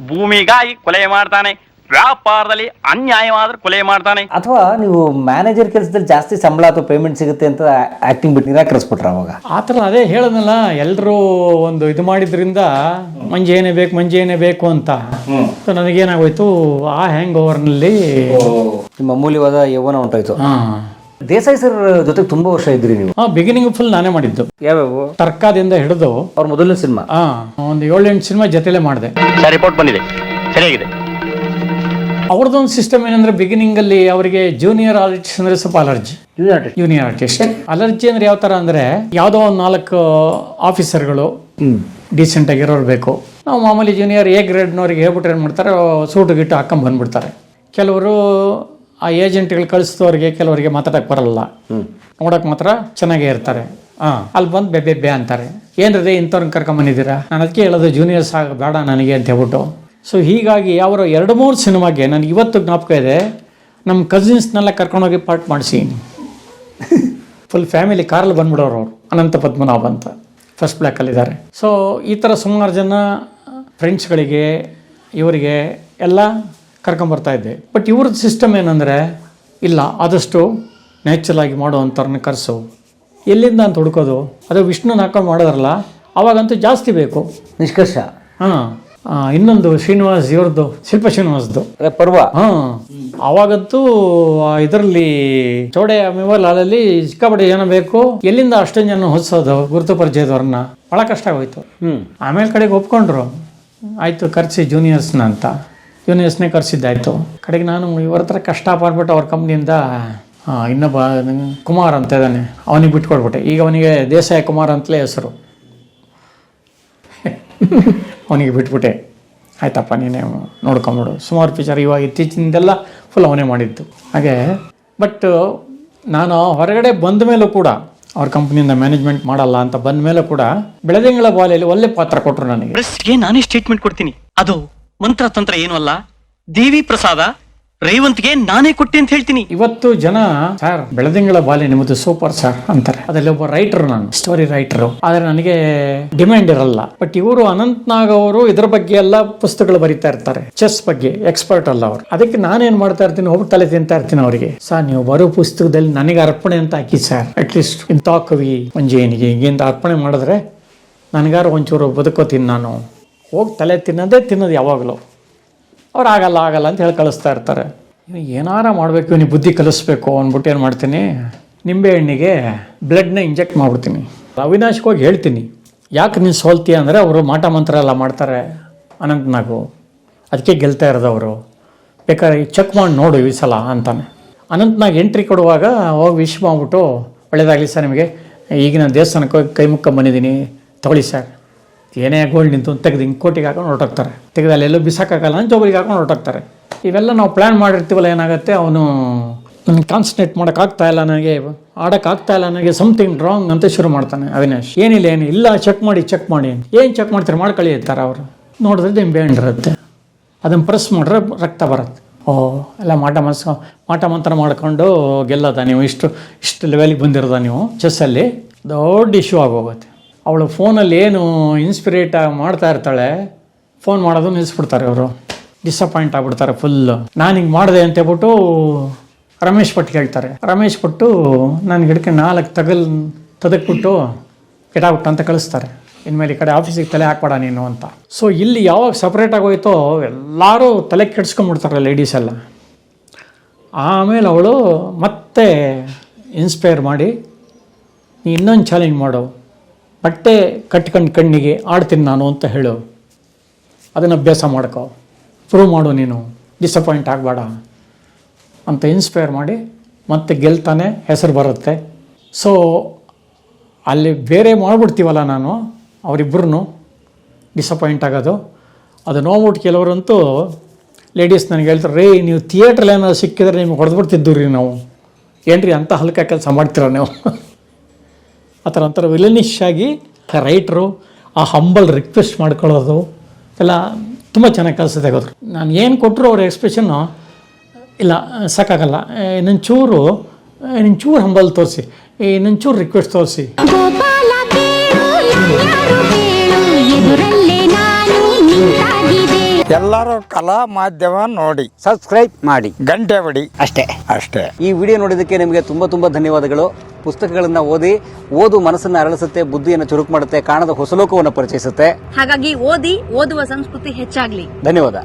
[SPEAKER 5] ಭೂಮಿಗಾಗಿ ಕೊಲೆ ಮಾಡ್ತಾನೆ, ವ್ಯಾಪಾರದಲ್ಲಿ ಅನ್ಯಾಯವಾದ್ರೆ ಕೊಲೆ ಮಾಡ್ತಾನೆ.
[SPEAKER 3] ಅಥವಾ ನೀವು ಮ್ಯಾನೇಜರ್ ಕೆಲಸದಲ್ಲಿ ಜಾಸ್ತಿ ಸಂಬಳ ಅಥವಾ ಪೇಮೆಂಟ್ ಸಿಗುತ್ತೆ ಅಂತ ಆಕ್ಟಿಂಗ್ ಬಿಟ್ಟು ನಿರಾಕರಿಸ್ಬಿಟ್ರೆ ಅವಾಗ?
[SPEAKER 2] ಆ ಥರ ಅದೇ ಹೇಳೋದಲ್ಲ, ಎಲ್ಲರೂ ಒಂದು ಇದು ಮಾಡಿದ್ರಿಂದ ಮಂಜೇನೇ ಬೇಕು ಅಂತ. ಸೊ ನನಗೇನಾಗೋಯ್ತು, ಆ ಹ್ಯಾಂಗ್ ಓವರ್ನಲ್ಲಿ
[SPEAKER 3] ನಿಮ್ಮ ಅಮೂಲ್ಯವಾದ ಯೌವನ ಹೊಂಟೋಯ್ತು. ದೇಸಾಯಿ ಸರ್ ಜೊತೆಗೆ ತುಂಬಾ ವರ್ಷ ಇದ್ರಿ ನೀವು?
[SPEAKER 2] ಬಿಗಿನಿಂಗ್ ಫುಲ್ ನಾನೇ ಮಾಡಿದ್ದು.
[SPEAKER 3] ಯಾವ್ಯಾವ?
[SPEAKER 2] ತರ್ಕಾದಿಂದ ಹಿಡಿದು
[SPEAKER 3] ಅವ್ರ ಮೊದಲನೇ ಸಿನಿಮಾ
[SPEAKER 2] ಒಂದು 7-8 ಸಿನಿಮಾ ಜೊತೆಲೇ ಮಾಡಿದೆ.
[SPEAKER 5] ರಿಪೋರ್ಟ್ ಬಂದಿದೆ, ಸರಿಯಾಗಿದೆ.
[SPEAKER 2] ಅವ್ರದ್ದೊಂದು ಸಿಸ್ಟಮ್ ಏನಂದ್ರೆ, ಬಿಗಿನಿಂಗಲ್ಲಿ ಅವರಿಗೆ ಜೂನಿಯರ್ ಆರ್ಟಿಸ್ಟ್ ಅಂದ್ರೆ ಸ್ವಲ್ಪ ಅಲರ್ಜಿ. ಜೂನಿಯರ್ ಆರ್ಟಿಸ್ಟ್ ಅಲರ್ಜಿ ಅಂದ್ರೆ ಯಾವ ತರ ಅಂದ್ರೆ, ಯಾವುದೋ ಒಂದು 4 ಆಫೀಸರ್ಗಳು ಡೀಸೆಂಟ್ ಆಗಿರೋರು ಬೇಕು. ನಾವು ಮಾಮೂಲಿ ಜೂನಿಯರ್ ಎ ಗ್ರೇಡ್ನವ್ರಿಗೆ ಹೇಳ್ಬಿಟ್ರೆ ಏನು ಮಾಡ್ತಾರೆ, ಸೂಟು ಗಿಟ್ಟು ಹಾಕೊಂಡ್ ಬಂದ್ಬಿಡ್ತಾರೆ. ಕೆಲವರು ಆ ಏಜೆಂಟ್ಗಳು ಕಳಿಸಿದವ್ರಿಗೆ ಕೆಲವರಿಗೆ ಮಾತಾಡಕ್ಕೆ ಬರಲ್ಲ, ನೋಡಕ್ಕೆ ಮಾತ್ರ ಚೆನ್ನಾಗೇ ಇರ್ತಾರೆ. ಅಲ್ಲಿ ಬಂದು ಬೆ ಅಂತಾರೆ, ಏನ್ರಿ ಇಂಥವ್ರನ್ನ ಕರ್ಕೊಂಬಂದಿದ್ದೀರಾ? ನಾನು ಅದಕ್ಕೆ ಹೇಳೋದು ಜೂನಿಯರ್ಸ್ ಬೇಡ ನನಗೆ ಅಂತ ಹೇಳ್ಬಿಟ್ಟು. ಸೊ ಹೀಗಾಗಿ ಅವರು 2-3 ಸಿನಿಮಾಗೆ ನನಗೆ ಇವತ್ತು ಜ್ಞಾಪಕ ಇದೆ, ನಮ್ಮ ಕಸಿನ್ಸ್ನೆಲ್ಲ ಕರ್ಕೊಂಡೋಗಿ ಪಾರ್ಟ್ ಮಾಡಿಸಿ ಫುಲ್ ಫ್ಯಾಮಿಲಿ ಕಾರಲ್ಲಿ ಬಂದ್ಬಿಡೋರು ಅವರು. ಅನಂತ ಪದ್ಮನಾಭ ಅಂತ ಫಸ್ಟ್ ಬ್ಲ್ಯಾಕಲ್ಲಿದ್ದಾರೆ. ಸೊ ಈ ಥರ ಸುಮಾರು ಜನ ಫ್ರೆಂಡ್ಸ್ಗಳಿಗೆ ಇವರಿಗೆ ಎಲ್ಲ ಕರ್ಕೊಂಬರ್ತಾ ಇದ್ದೆ. ಬಟ್ ಇವ್ರದ್ದು ಸಿಸ್ಟಮ್ ಏನಂದರೆ, ಇಲ್ಲ ಆದಷ್ಟು ನ್ಯಾಚುರಲ್ ಆಗಿ ಮಾಡುವಂಥವ್ರನ್ನ ಕರೆಸು, ಎಲ್ಲಿಂದ ಅಂತ ಹುಡ್ಕೋದು. ಅದು ವಿಷ್ಣುನ ಹಾಕೊಂಡು ಮಾಡೋದ್ರಲ್ಲ, ಅವಾಗಂತೂ ಜಾಸ್ತಿ ಬೇಕು.
[SPEAKER 3] ನಿಷ್ಕರ್ಷ.
[SPEAKER 2] ಇನ್ನೊಂದು ಶ್ರೀನಿವಾಸ್ ಇವ್ರದ್ದು, ಶಿಲ್ಪ ಶ್ರೀನಿವಾಸ್ದು
[SPEAKER 3] ಪರ್ವ.
[SPEAKER 2] ಅವಾಗಂತೂ ಇದರಲ್ಲಿ ಚೌಡೆ ಮೊಬೈಲ್ ಹಾಲಲ್ಲಿ ಸಿಕ್ಕಾಪಟ್ಟೆ ಜನ ಬೇಕು. ಎಲ್ಲಿಂದ ಅಷ್ಟೊಂದು ಜನ ಹೊಸೋದು ಗುರುತು ಪರಿಚಯದವ್ರನ್ನ, ಭಾಳ ಕಷ್ಟ ಆಗೋಯ್ತು. ಆಮೇಲೆ ಕಡೆಗೆ ಒಪ್ಕೊಂಡ್ರು, ಆಯಿತು ಕರೆಸಿ ಜೂನಿಯರ್ಸ್ನ ಅಂತ. ಜೂನಿಯರ್ಸ್ನೇ ಕರೆಸಿದ್ದಾಯ್ತು. ಕಡೆಗೆ ನಾನು ಇವ್ರ ಹತ್ರ ಕಷ್ಟ ಪಡ್ಬಿಟ್ಟು ಅವ್ರ ಕಂಪ್ನಿಯಿಂದ ಇನ್ನೊಬ್ಬ ಕುಮಾರ್ ಅಂತ ಇದ್ದಾನೆ, ಅವನಿಗೆ ಬಿಟ್ಕೊಡ್ಬಿಟ್ಟೆ. ಈಗ ಅವನಿಗೆ ದೇಸಾಯಿ ಕುಮಾರ್ ಅಂತಲೇ ಹೆಸರು. ಅವನಿಗೆ ಬಿಟ್ಬಿಟ್ಟೆ, ಆಯ್ತಪ್ಪ ನೀನೇ ನೋಡ್ಕೊಂಬಿಡು. ಸುಮಾರು ಪಿಕ್ಚರ್ ಇವಾಗ ಇತ್ತೀಚಿನಿಂದೆಲ್ಲ ಫುಲ್ ಅವನೇ ಮಾಡಿದ್ದು ಹಾಗೆ. ಬಟ್ ನಾನು ಹೊರಗಡೆ ಬಂದ ಮೇಲೂ ಕೂಡ, ಅವ್ರ ಕಂಪ್ನಿಯಿಂದ ಮ್ಯಾನೇಜ್ಮೆಂಟ್ ಮಾಡಲ್ಲ ಅಂತ ಬಂದ ಮೇಲೂ ಕೂಡ, ಬೆಳದಿಂಗಳ ಬಾಲೆಯಲ್ಲಿ ಒಳ್ಳೆ ಪಾತ್ರ ಕೊಟ್ಟರು ನನಗೆ.
[SPEAKER 6] ನಾನೇ ಸ್ಟೇಟ್ಮೆಂಟ್ ಕೊಡ್ತೀನಿ, ಅದು ಮಂತ್ರ ತಂತ್ರ ಏನು ಅಲ್ಲ, ದೇವಿ ಪ್ರಸಾದ ರೇವಂತ್ಗೆ ನಾನೇ ಕೊಟ್ಟೆ ಅಂತ ಹೇಳ್ತೀನಿ.
[SPEAKER 2] ಇವತ್ತು ಜನ ಸರ್ ಬೆಳದಿಂಗಳ ಬಾಲೆ ನಿಮ್ಮದು ಸೂಪರ್ ಸರ್ ಅಂತಾರೆ. ಅದರಲ್ಲಿ ಒಬ್ಬ ರೈಟರ್, ನಾನು ಸ್ಟೋರಿ ರೈಟರು, ಆದ್ರೆ ನನಗೆ ಡಿಮ್ಯಾಂಡ್ ಇರಲ್ಲ. ಬಟ್ ಇವರು ಅನಂತ್ನಾಗ್ ಅವರು ಇದ್ರ ಬಗ್ಗೆ ಎಲ್ಲ ಪುಸ್ತಕಗಳು ಬರೀತಾ ಇರ್ತಾರೆ, ಚೆಸ್ ಬಗ್ಗೆ ಎಕ್ಸ್ಪರ್ಟ್ ಅಲ್ಲ ಅವರು. ಅದಕ್ಕೆ ನಾನೇನ್ ಮಾಡ್ತಾ ಇರ್ತೀನಿ, ಹೋಗಿ ತಲೆ ತಿಂತಾ ಇರ್ತೀನಿ ಅವರಿಗೆ. ಸರ್ ನೀವು ಬರೋ ಪುಸ್ತಕದಲ್ಲಿ ನನಗೆ ಅರ್ಪಣೆ ಅಂತ ಹಾಕಿ ಸರ್, ಅಟ್ಲೀಸ್ಟ್ ಇಂಥ ಕವಿ ಮಂಜೇನಿಗೆ ಹಿಂಗಿಂದ ಅರ್ಪಣೆ ಮಾಡಿದ್ರೆ ನನಗಾರು ಒಂಚೂರು ಬದುಕೋತೀನಿ ನಾನು. ಹೋಗಿ ತಲೆ ತಿನ್ನೋದು ಯಾವಾಗಲೂ. ಅವ್ರು ಆಗಲ್ಲ ಅಂತ ಹೇಳಿ ಕಳಿಸ್ತಾ ಇರ್ತಾರೆ. ಏನಾರ ಮಾಡಬೇಕು, ನೀವು ಬುದ್ಧಿ ಕಲಿಸ್ಬೇಕು ಅಂದ್ಬಿಟ್ಟು ಏನು ಮಾಡ್ತೀನಿ, ನಿಂಬೆ ಹಣ್ಣಿಗೆ ಬ್ಲಡ್ನ ಇಂಜೆಕ್ಟ್ ಮಾಡಿಬಿಡ್ತೀನಿ. ಅವಿನಾಶ್ಗೆ ಹೋಗಿ ಹೇಳ್ತೀನಿ, ಯಾಕೆ ನೀನು ಸೋಲ್ತೀಯ ಅಂದರೆ, ಅವರು ಮಾಟ ಮಂತ್ರ ಎಲ್ಲ ಮಾಡ್ತಾರೆ ಅನಂತ್ನಾಗು, ಅದಕ್ಕೆ ಗೆಲ್ತಾ ಇರೋದು ಅವರು, ಬೇಕಾದ್ರೆ ಚೆಕ್ ಮಾಡಿ ನೋಡು ಈ ಸಲ ಅಂತಾನೆ. ಅನಂತ್ನಾಗ್ ಎಂಟ್ರಿ ಕೊಡುವಾಗ ಹೋಗಿ ವಿಶ್ ಮಾಡ್ಬಿಟ್ಟು, ಒಳ್ಳೇದಾಗಲಿ ಸರ್ ನಿಮಗೆ, ಈಗ ನಾನು ದೇವಸ್ಥಾನಕ್ಕೆ ಹೋಗಿ ಕೈ ಮುಕ್ಕೊಂಬಂದಿದ್ದೀನಿ, ತೊಗೊಳ್ಳಿ ಸರ್ ಏನೇ ಗೋಲ್ಡ್ ನಿಂತು ತೆಗೆದು ಹಿಂಗೆ ಕೋಟಿಗೆ ಹಾಕೊಂಡು ಹೊರಟೋಗ್ತಾರೆ, ತೆಗೆದು ಅಲ್ಲೆಲ್ಲೋ ಬಿಸಾಕಾಗಲ್ಲ ಅಂತ ಜೋಬರಿಗೆ ಹಾಕೊಂಡು ಹೊರಟೋಗ್ತಾರೆ. ಇವೆಲ್ಲ ನಾವು ಪ್ಲ್ಯಾನ್ ಮಾಡಿರ್ತೀವಲ್ಲ, ಏನಾಗುತ್ತೆ ಅವನು ನನಗೆ ಕಾನ್ಸಂಟ್ರೇಟ್ ಮಾಡೋಕ್ಕಾಗ್ತಾ ಇಲ್ಲ, ನನಗೆ ಆಡೋಕ್ಕಾಗ್ತಾ ಇಲ್ಲ, ನನಗೆ ಸಮಥಿಂಗ್ ರಾಂಗ್ ಅಂತ ಶುರು ಮಾಡ್ತಾನೆ ಅವಿನಾಶ್. ಏನಿಲ್ಲ ಚೆಕ್ ಮಾಡಿ ಏನು ಚೆಕ್ ಮಾಡ್ತಾರೆ, ಮಾಡ್ಕೊಳ್ಳಿ ಅಂತಾರೆ ಅವರು. ನೋಡಿದ್ರೆ ನಿಂಬೆ ಹಣ್ಣಿರುತ್ತೆ, ಅದನ್ನು ಪ್ರೆಸ್ ಮಾಡಿದ್ರೆ ರಕ್ತ ಬರುತ್ತೆ. ಎಲ್ಲ ಮಾಟ ಮಂತ್ರ ಮಾಡ್ಕೊಂಡು ಗೆಲ್ಲದ ನೀವು, ಇಷ್ಟು ಲೆವೆಲಿಗೆ ಬಂದಿರೋದ ನೀವು ಚೆಸ್ಸಲ್ಲಿ, ದೊಡ್ಡ ಇಶ್ಯೂ ಆಗೋಗುತ್ತೆ. ಅವಳು ಫೋನಲ್ಲಿ ಏನು ಇನ್ಸ್ಪಿರೇಟ್ ಮಾಡ್ತಾ ಇರ್ತಾಳೆ, ಫೋನ್ ಮಾಡೋದು ನಿಲ್ಲಿಸ್ಬಿಡ್ತಾರೆ ಅವರು, ಡಿಸಪಾಯಿಂಟ್ ಆಗಿಬಿಡ್ತಾರೆ ಫುಲ್ಲು. ನಾನು ಹಿಂಗೆ ಮಾಡಿದೆ ಅಂತ ಹೇಳ್ಬಿಟ್ಟು ರಮೇಶ್ ಭಟ್ ಹೇಳ್ತಾರೆ. ರಮೇಶ್ ಭಟ್ಟು ನನ್ನ ಗಿಡಕ್ಕೆ 4 ತದಕ್ಬಿಟ್ಟು ಕೆಟಾಬಿಟ್ಟು ಅಂತ ಕಳಿಸ್ತಾರೆ. ಇನ್ಮೇಲೆ ಈ ಕಡೆ ಆಫೀಸಿಗೆ ತಲೆ ಹಾಕ್ಬೇಡ ನೀನು ಅಂತ. ಸೊ ಇಲ್ಲಿ ಯಾವಾಗ ಸಪ್ರೇಟಾಗಿ ಹೋಯ್ತೋ ಎಲ್ಲರೂ ತಲೆ ಕೆಡ್ಸ್ಕೊಂಡ್ಬಿಡ್ತಾರೆ ಲೇಡೀಸ್ ಎಲ್ಲ. ಆಮೇಲೆ ಅವಳು ಮತ್ತೆ ಇನ್ಸ್ಪೈರ್ ಮಾಡಿ, ನೀ ಇನ್ನೊಂದು ಚಾಲೆಂಜ್ ಮಾಡು, ಬಟ್ಟೆ ಕಟ್ಕೊಂಡು ಕಣ್ಣಿಗೆ ಆಡ್ತೀನಿ ನಾನು ಅಂತ ಹೇಳು, ಅದನ್ನು ಅಭ್ಯಾಸ ಮಾಡ್ಕೋ, ಪ್ರೂವ್ ಮಾಡು, ನೀನು ಡಿಸಪಾಯಿಂಟ್ ಆಗಬೇಡ ಅಂತ ಇನ್ಸ್ಪೈರ್ ಮಾಡಿ ಮತ್ತೆ ಗೆಲ್ತಾನೆ, ಹೆಸರು ಬರುತ್ತೆ. ಸೊ ಅಲ್ಲಿ ಬೇರೆ ಮಾಡಿಬಿಡ್ತೀವಲ್ಲ ನಾನು, ಅವರಿಬ್ಬರೂ ಡಿಸಪಾಯಿಂಟ್ ಆಗೋದು. ಅದು ನೋಡ್ಬಿಟ್ಟು ಕೆಲವರಂತೂ ಲೇಡೀಸ್ ನನಗೆ ಹೇಳ್ತಾರೆ, ರೀ ನೀವು ಥಿಯೇಟ್ರಲ್ಲಿ ಏನಾದ್ರು ಸಿಕ್ಕಿದ್ರೆ ನಿಮ್ಗೆ ಹೊಡೆದ್ಬಿಡ್ತಿದ್ದು ರೀ ನಾವು, ಏನ್ರಿ ಅಂಥ ಹಲ್ಕ ಕೆಲಸ ಮಾಡ್ತೀರ ನೀವು ಆ ಥರ ಒಂಥರ ವಿಲನಿಶ್ ಆಗಿ ರೈಟ್ರು ಆ ಹಂಬಲ್ ರಿಕ್ವೆಸ್ಟ್ ಮಾಡ್ಕೊಳ್ಳೋದು ಎಲ್ಲ ತುಂಬ ಚೆನ್ನಾಗಿ ಕೆಲಸ ತೆಗೆದ್ರು. ನಾನು ಏನು ಕೊಟ್ಟರು ಅವ್ರ ಎಕ್ಸ್ಪ್ರೆಷನ್ನು, ಇಲ್ಲ ಸಾಕಾಗಲ್ಲ, ಇನ್ನೊಂಚೂರು ಹಂಬಲ್ ತೋರಿಸಿ, ಇನ್ನೊಂಚೂರು ರಿಕ್ವೆಸ್ಟ್ ತೋರಿಸಿ.
[SPEAKER 1] ಎಲ್ಲರೂ ಕಲಾ ಮಾಧ್ಯಮ ನೋಡಿ,
[SPEAKER 3] ಸಬ್ಸ್ಕ್ರೈಬ್ ಮಾಡಿ,
[SPEAKER 1] ಗಂಟೆ ಹೊಡಿ,
[SPEAKER 3] ಅಷ್ಟೇ. ಈ ವಿಡಿಯೋ ನೋಡಿದ್ದಕ್ಕೆ ನಿಮಗೆ ತುಂಬಾ ಧನ್ಯವಾದಗಳು. ಪುಸ್ತಕಗಳನ್ನ ಓದು ಮನಸ್ಸನ್ನ ಅರಳಿಸುತ್ತೆ, ಬುದ್ಧಿಯನ್ನು ಚುರುಕು ಮಾಡುತ್ತೆ, ಕಾಣದ ಹೊಸ ಲೋಕವನ್ನು ಪರಿಚಯಿಸುತ್ತೆ.
[SPEAKER 4] ಹಾಗಾಗಿ ಓದುವ ಸಂಸ್ಕೃತಿ ಹೆಚ್ಚಾಗ್ಲಿ.
[SPEAKER 3] ಧನ್ಯವಾದ.